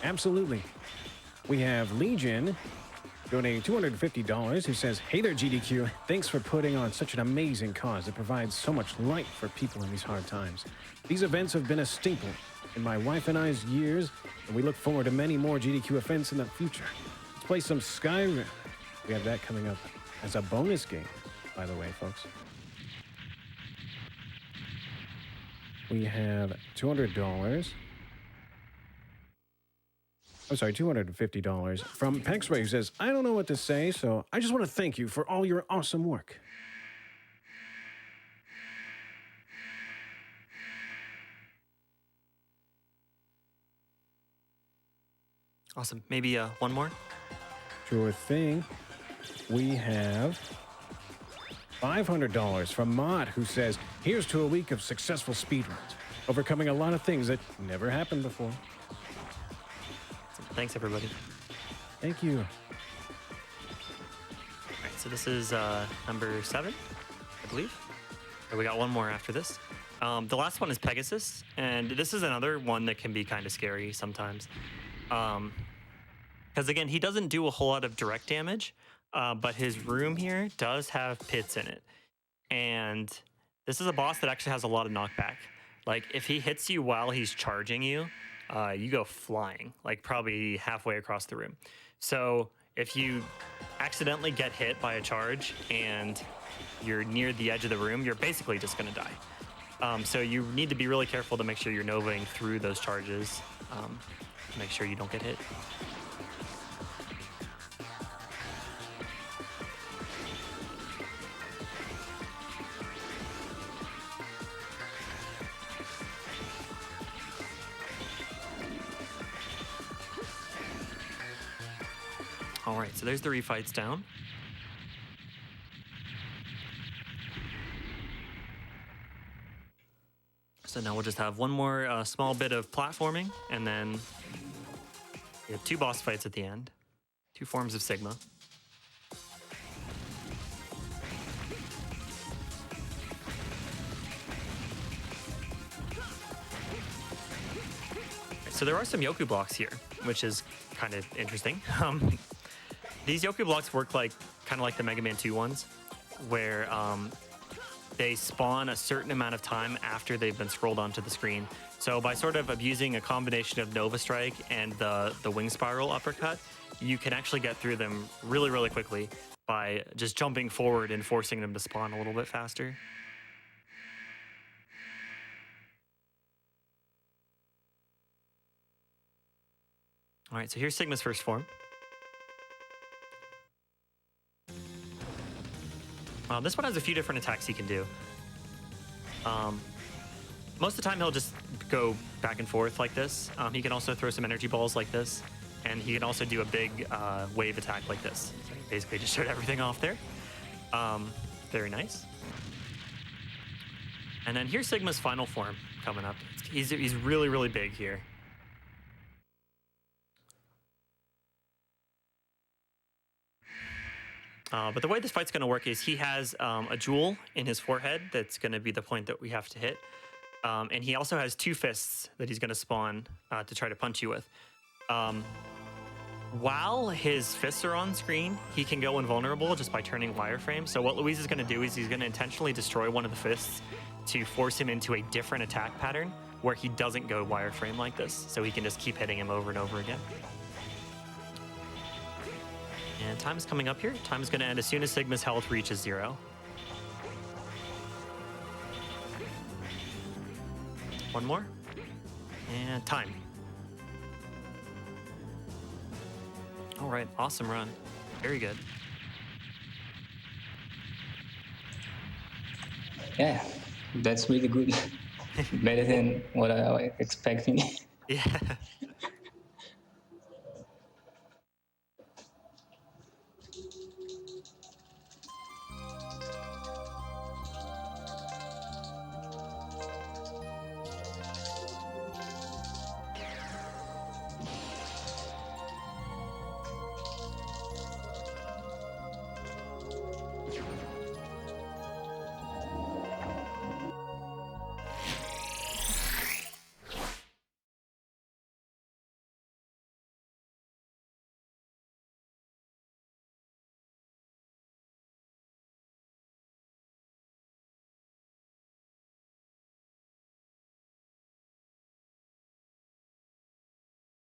Absolutely. We have Legion donating $250, who says, hey there, GDQ. Thanks for putting on such an amazing cause that provides so much light for people in these hard times. These events have been a staple in my wife and I's years, and we look forward to many more GDQ events in the future. Let's play some Skyrim. We have that coming up as a bonus game, by the way, folks. We have $200. I'm sorry, $250 from Pexway, who says, I don't know what to say, so I just want to thank you for all your awesome work. Awesome. Maybe one more. Sure thing. We have $500 from Mod, who says, here's to a week of successful speedruns, overcoming a lot of things that never happened before. Thanks, everybody. Thank you. All right, so this is number 7, I believe. And we got one more after this. The last one is Pegasus, and this is another one that can be kind of scary sometimes. Because again, he doesn't do a whole lot of direct damage, but his room here does have pits in it. And this is a boss that actually has a lot of knockback. Like, if he hits you while he's charging you, you go flying, like probably halfway across the room. So if you accidentally get hit by a charge and you're near the edge of the room, you're basically just going to die. So you need to be really careful to make sure you're novaing through those charges. Make sure you don't get hit. All right, so there's the refights down. So now we'll just have one more small bit of platforming, and then we have 2 boss fights at the end, 2 forms of Sigma. So there are some Yoku blocks here, which is kind of interesting. These Yoku blocks work kind of like the Mega Man 2 ones, where they spawn a certain amount of time after they've been scrolled onto the screen. So by sort of abusing a combination of Nova Strike and the Wing Spiral uppercut, you can actually get through them really, really quickly by just jumping forward and forcing them to spawn a little bit faster. All right, so here's Sigma's first form. This one has a few different attacks he can do. Most of the time, he'll just go back and forth like this. He can also throw some energy balls like this, and he can also do a big wave attack like this. So he basically just showed everything off there. Very nice. And then here's Sigma's final form coming up. He's really, really big here. But the way this fight's going to work is he has a jewel in his forehead that's going to be the point that we have to hit. And he also has 2 fists that he's going to spawn to try to punch you with. While his fists are on screen, he can go invulnerable just by turning wireframe. So what Luiz is going to do is he's going to intentionally destroy one of the fists to force him into a different attack pattern where he doesn't go wireframe like this. So he can just keep hitting him over and over again. And time is coming up here. Time is going to end as soon as Sigma's health reaches 0. One more. And time. All right, awesome run. Very good. Yeah, that's really good. Better than what I was expecting. Yeah.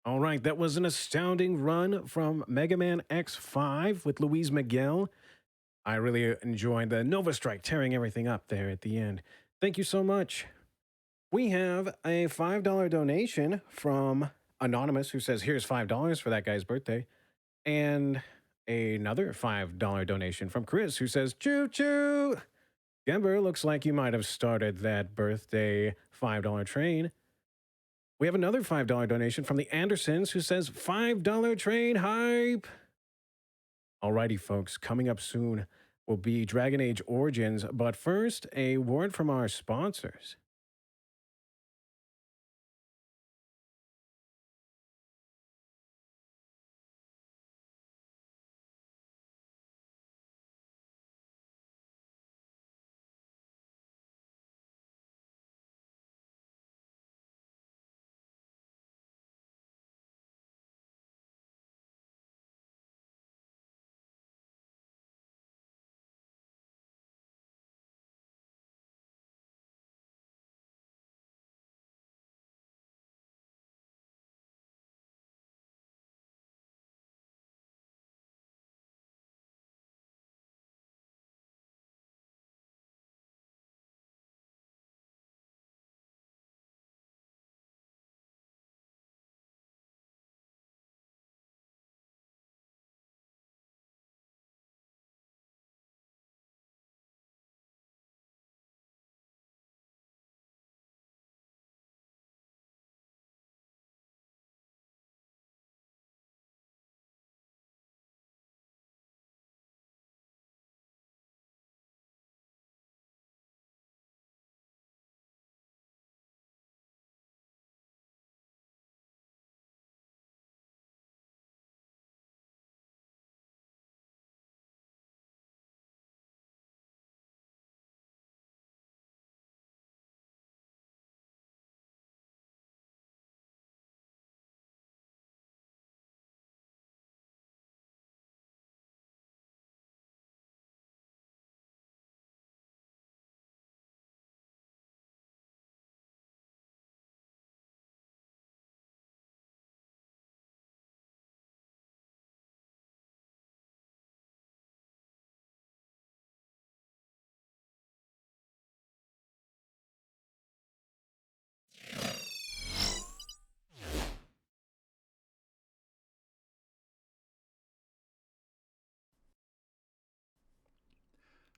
All right, that was an astounding run from Mega Man X5 with Luiz Miguel. I really enjoyed the Nova Strike tearing everything up there at the end. Thank you so much. We have a $5 donation from Anonymous, who says, here's $5 for that guy's birthday. And another $5 donation from Chris, who says, choo choo. Gember, looks like you might have started that birthday $5 train. We have another $5 donation from the Andersons who says, $5 trade hype. Alrighty, folks, coming up soon will be Dragon Age Origins, but first, a word from our sponsors.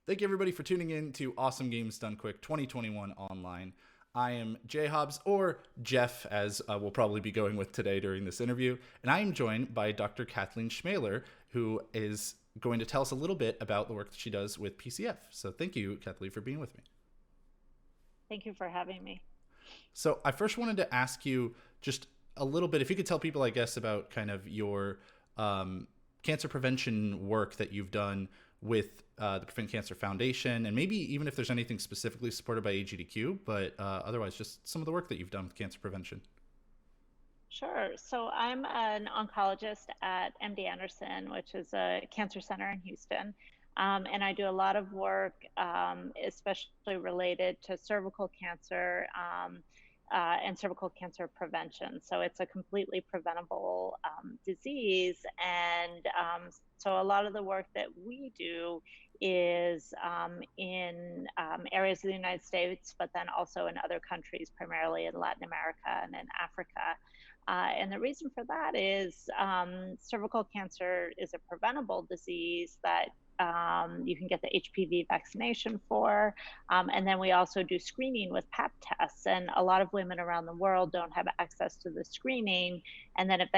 Thank you, everybody, for tuning in to Awesome Games Done Quick 2021 online. I am Jhobz, or Jeff, as we'll probably be going with today during this interview, and I am joined by Dr. Kathleen Schmeler, who is going to tell us a little bit about the work that she does with PCF. So thank you, Kathleen, for being with me. Thank you for having me. So I first wanted to ask you just a little bit, if you could tell people, I guess, about kind of your cancer prevention work that you've done with the Prevent Cancer Foundation, and maybe even if there's anything specifically supported by AGDQ, but otherwise just some of the work that you've done with cancer prevention. Sure. So I'm an oncologist at MD Anderson, which is a cancer center in Houston. And I do a lot of work, especially related to cervical cancer and cervical cancer prevention. So it's a completely preventable disease. And so a lot of the work that we do is in areas of the United States, but then also in other countries, primarily in Latin America and in Africa. And the reason for that is cervical cancer is a preventable disease that you can get the HPV vaccination for. And then we also do screening with Pap tests. And a lot of women around the world don't have access to the screening. And then if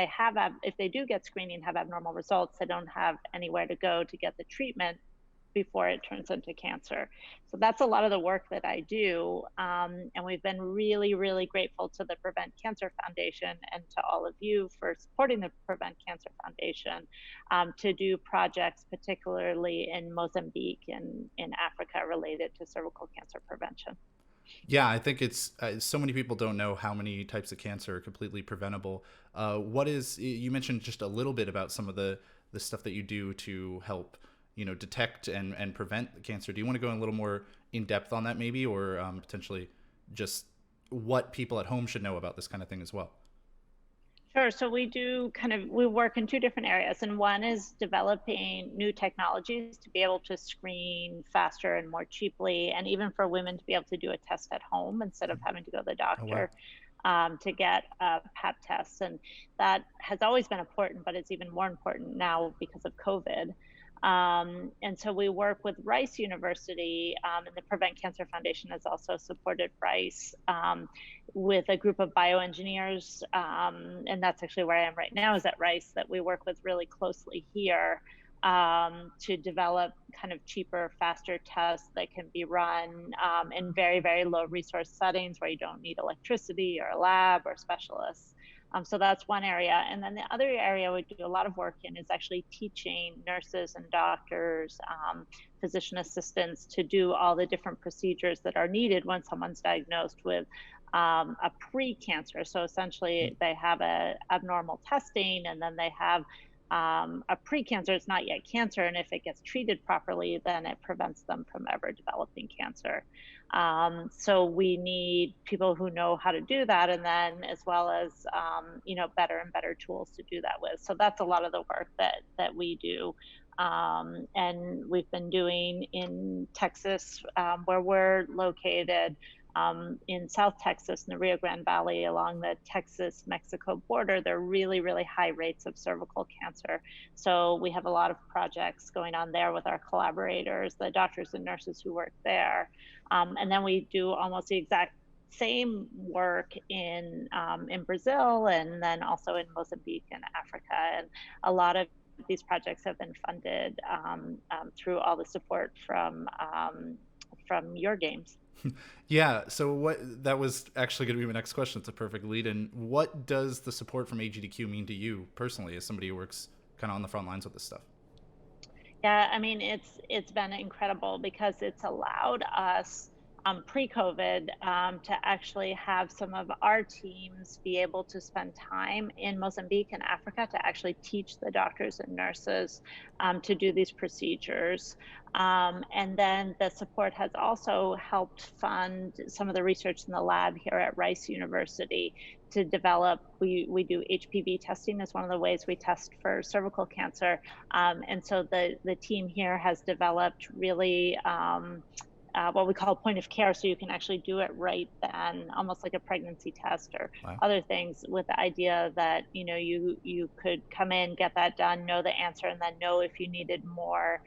they do get screening, have abnormal results, they don't have anywhere to go to get the treatment before it turns into cancer. So that's a lot of the work that I do. And we've been really, really grateful to the Prevent Cancer Foundation and to all of you for supporting the Prevent Cancer Foundation to do projects, particularly in Mozambique and in Africa related to cervical cancer prevention. Yeah, I think it's so many people don't know how many types of cancer are completely preventable. You mentioned just a little bit about some of the stuff that you do to help detect and prevent the cancer. Do you want to go a little more in depth on that maybe, or potentially just what people at home should know about this kind of thing as well? Sure. So we work in two different areas, and one is developing new technologies to be able to screen faster and more cheaply, and even for women to be able to do a test at home instead of having to go to the doctor. Oh, wow. To get Pap tests. And that has always been important, but it's even more important now because of COVID. And so we work with Rice University, and the Prevent Cancer Foundation has also supported Rice with a group of bioengineers. And that's actually where I am right now, is at Rice, that we work with really closely here to develop kind of cheaper, faster tests that can be run in very, very low resource settings where you don't need electricity or a lab or specialists. So that's one area. And then the other area we do a lot of work in is actually teaching nurses and doctors, physician assistants to do all the different procedures that are needed when someone's diagnosed with a pre-cancer. So essentially they have a abnormal testing, and then they have a pre-cancer. It's not yet cancer, and if it gets treated properly, then it prevents them from ever developing cancer. So we need people who know how to do that, and then as well as better and better tools to do that with. So that's a lot of the work that we do. And we've been doing in Texas, where we're located, in South Texas, in the Rio Grande Valley, along the Texas-Mexico border. There are really, really high rates of cervical cancer. So we have a lot of projects going on there with our collaborators, the doctors and nurses who work there. And then we do almost the exact same work in Brazil, and then also in Mozambique and Africa. And a lot of these projects have been funded through all the support from your games. Yeah, so that was actually going to be my next question. It's a perfect lead in. What does the support from AGDQ mean to you personally, as somebody who works kind of on the front lines with this stuff? Yeah, I mean, it's been incredible because it's allowed us pre-COVID to actually have some of our teams be able to spend time in Mozambique and Africa to actually teach the doctors and nurses to do these procedures. And then the support has also helped fund some of the research in the lab here at Rice University to develop. We do HPV testing as one of the ways we test for cervical cancer. And so the team here has developed really what we call point of care, so you can actually do it right then, almost like a pregnancy test or other things, with the idea that you could come in, get that done, know the answer, and then know if you needed more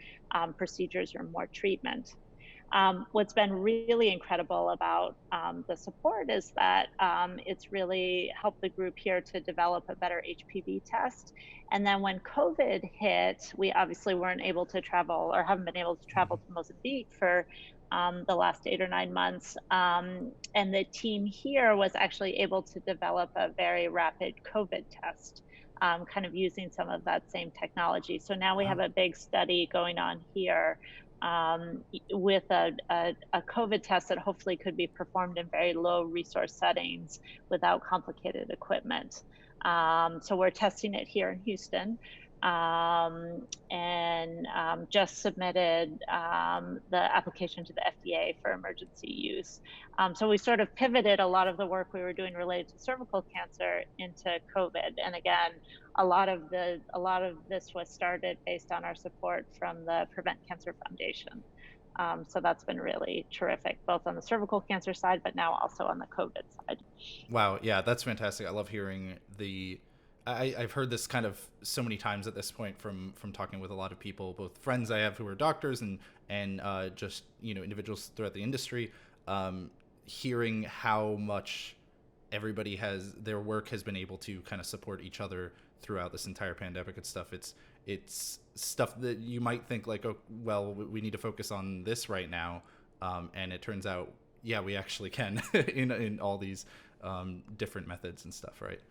procedures or more treatment. What's been really incredible about the support is that it's really helped the group here to develop a better HPV test. And then when COVID hit, we obviously weren't able to travel, or haven't been able to travel to Mozambique for the last 8 or 9 months. And the team here was actually able to develop a very rapid COVID test, kind of using some of that same technology. So now we have a big study going on here with a COVID test that hopefully could be performed in very low resource settings without complicated equipment. So we're testing it here in Houston. And just submitted the application to the FDA for emergency use. So we sort of pivoted a lot of the work we were doing related to cervical cancer into COVID. And again, a lot of this was started based on our support from the Prevent Cancer Foundation. So that's been really terrific, both on the cervical cancer side, but now also on the COVID side. Wow, yeah, that's fantastic. I love hearing I've heard this kind of so many times at this point from talking with a lot of people, both friends I have who are doctors and just individuals throughout the industry, hearing how much everybody their work has been able to kind of support each other throughout this entire pandemic and stuff. It's stuff that you might think like, oh, well, we need to focus on this right now, and it turns out, yeah, we actually can in all these different methods and stuff, right?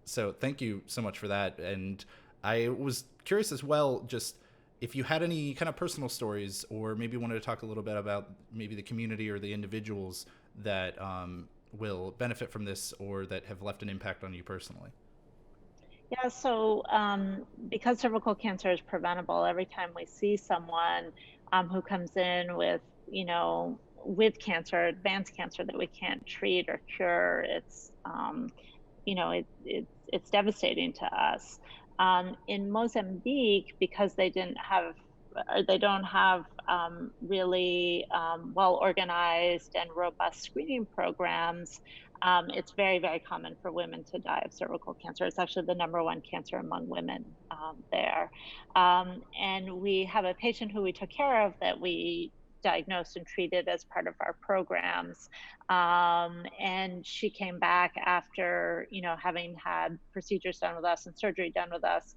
So thank you so much for that. And I was curious as well, just if you had any kind of personal stories, or maybe wanted to talk a little bit about maybe the community or the individuals that will benefit from this or that have left an impact on you personally. Yeah, so because cervical cancer is preventable, every time we see someone who comes in with cancer, advanced cancer that we can't treat or cure, it's devastating to us. In Mozambique, because they didn't have or they don't have really well organized and robust screening programs, it's very, very common for women to die of cervical cancer. It's actually the number one cancer among women there. And we have a patient who we took care of that we diagnosed and treated as part of our programs. And she came back after, having had procedures done with us and surgery done with us,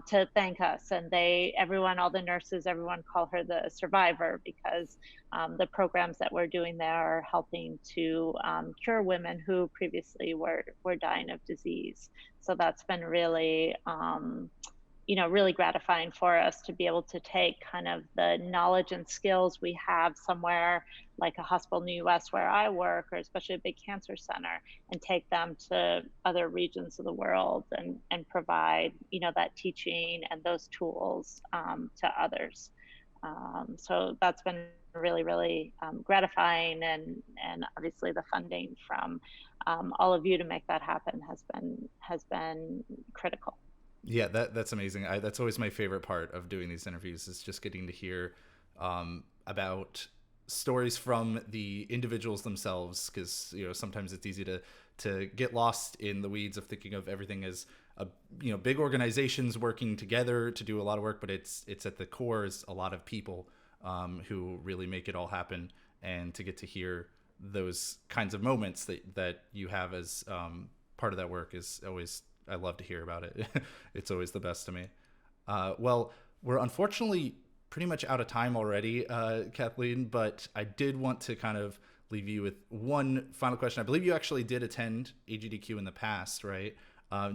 to thank us. And everyone, all the nurses, everyone call her the survivor, because the programs that we're doing there are helping to cure women who previously were dying of disease. So that's been really, really gratifying for us to be able to take kind of the knowledge and skills we have somewhere like a hospital in the US where I work, or especially a big cancer center, and take them to other regions of the world and provide, that teaching and those tools to others. So that's been really, really gratifying, and obviously the funding from all of you to make that happen has been critical. Yeah, that's amazing. That's always my favorite part of doing these interviews, is just getting to hear about stories from the individuals themselves, because sometimes it's easy to get lost in the weeds of thinking of everything as big organizations working together to do a lot of work, but it's at the core is a lot of people who really make it all happen. And to get to hear those kinds of moments that you have as part of that work is always, I love to hear about it. It's always the best to me. Well, we're unfortunately pretty much out of time already, Kathleen, but I did want to kind of leave you with one final question. I believe you actually did attend AGDQ in the past, right?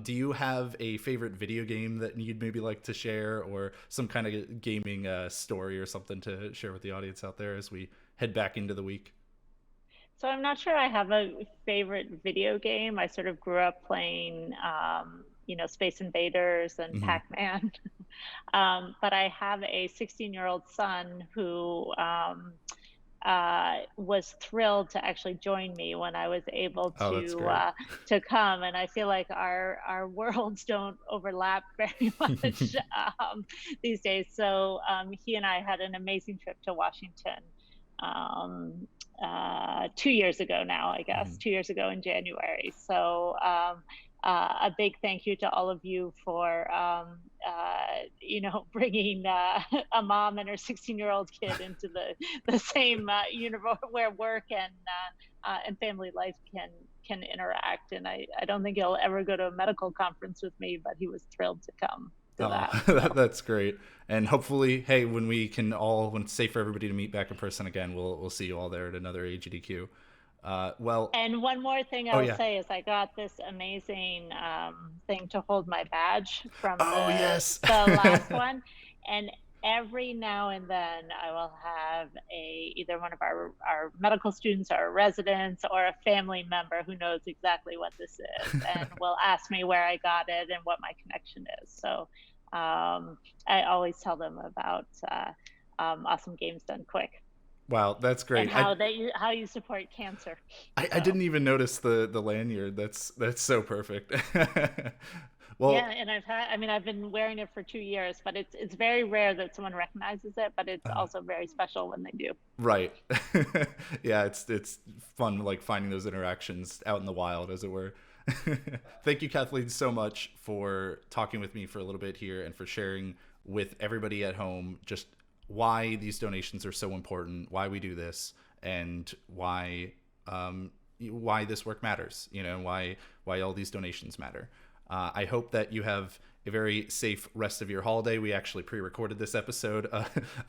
Do you have a favorite video game that you'd maybe like to share, or some kind of gaming story or something to share with the audience out there as we head back into the week? So I'm not sure I have a favorite video game. I sort of grew up playing, Space Invaders and Pac-Man. But I have a 16-year-old son who was thrilled to actually join me when I was able to come. And I feel like our worlds don't overlap very much these days. So he and I had an amazing trip to Washington 2 years ago now, I guess, 2 years ago in January. So a big thank you to all of you for, bringing a mom and her 16-year-old kid into the same universe where work and family life can interact. And I don't think he'll ever go to a medical conference with me, but he was thrilled to come. That's great. And hopefully, hey, when it's safe for everybody to meet back in person again, we'll see you all there at another AGDQ. And one more thing I'll say is I got this amazing thing to hold my badge from the last one. And every now and then I will have either one of our medical students or residents or a family member who knows exactly what this is and will ask me where I got it and what my connection is. So I always tell them about Awesome Games Done Quick. Wow, that's great. And how you support cancer. I didn't even notice the lanyard. That's so perfect. Well, yeah, and I've been wearing it for 2 years, but it's very rare that someone recognizes it, but it's also very special when they do. Right. Yeah, it's fun, like finding those interactions out in the wild, as it were. Thank you, Kathleen, so much for talking with me for a little bit here and for sharing with everybody at home just why these donations are so important, why we do this, and why this work matters, why all these donations matter. I hope that you have a very safe rest of your holiday. We actually pre-recorded this episode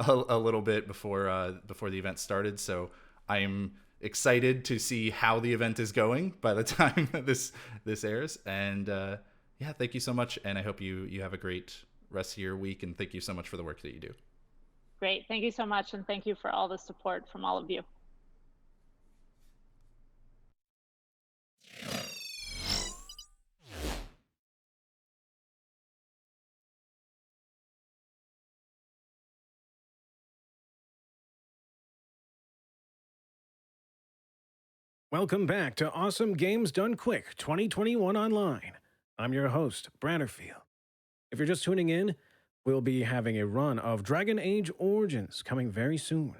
a little bit before the event started, so I'm excited to see how the event is going by the time this airs. And yeah, thank you so much, and I hope you have a great rest of your week, and thank you so much for the work that you do. Great. Thank you so much. And thank you for all the support from all of you. Welcome back to Awesome Games Done Quick 2021 Online. I'm your host, Bradderfield. If you're just tuning in, we'll be having a run of Dragon Age Origins coming very soon.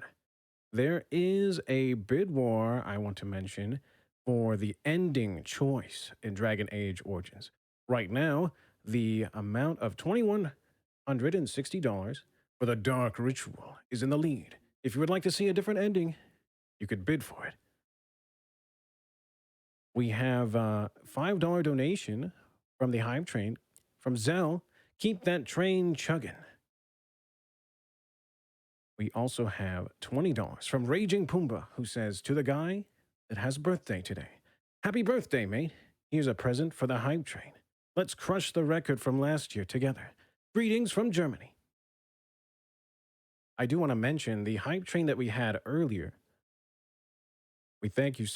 There is a bid war I want to mention for the ending choice in Dragon Age Origins. Right now, the amount of $2,160 for the Dark Ritual is in the lead. If you would like to see a different ending, you could bid for it. We have a $5 donation from the Hive Train from Zell. Keep that train chugging. We also have $20 from Raging Pumbaa, who says, to the guy that has a birthday today, happy birthday, mate. Here's a present for the Hype Train. Let's crush the record from last year together. Greetings from Germany. I do want to mention the Hype Train that we had earlier. We thank you so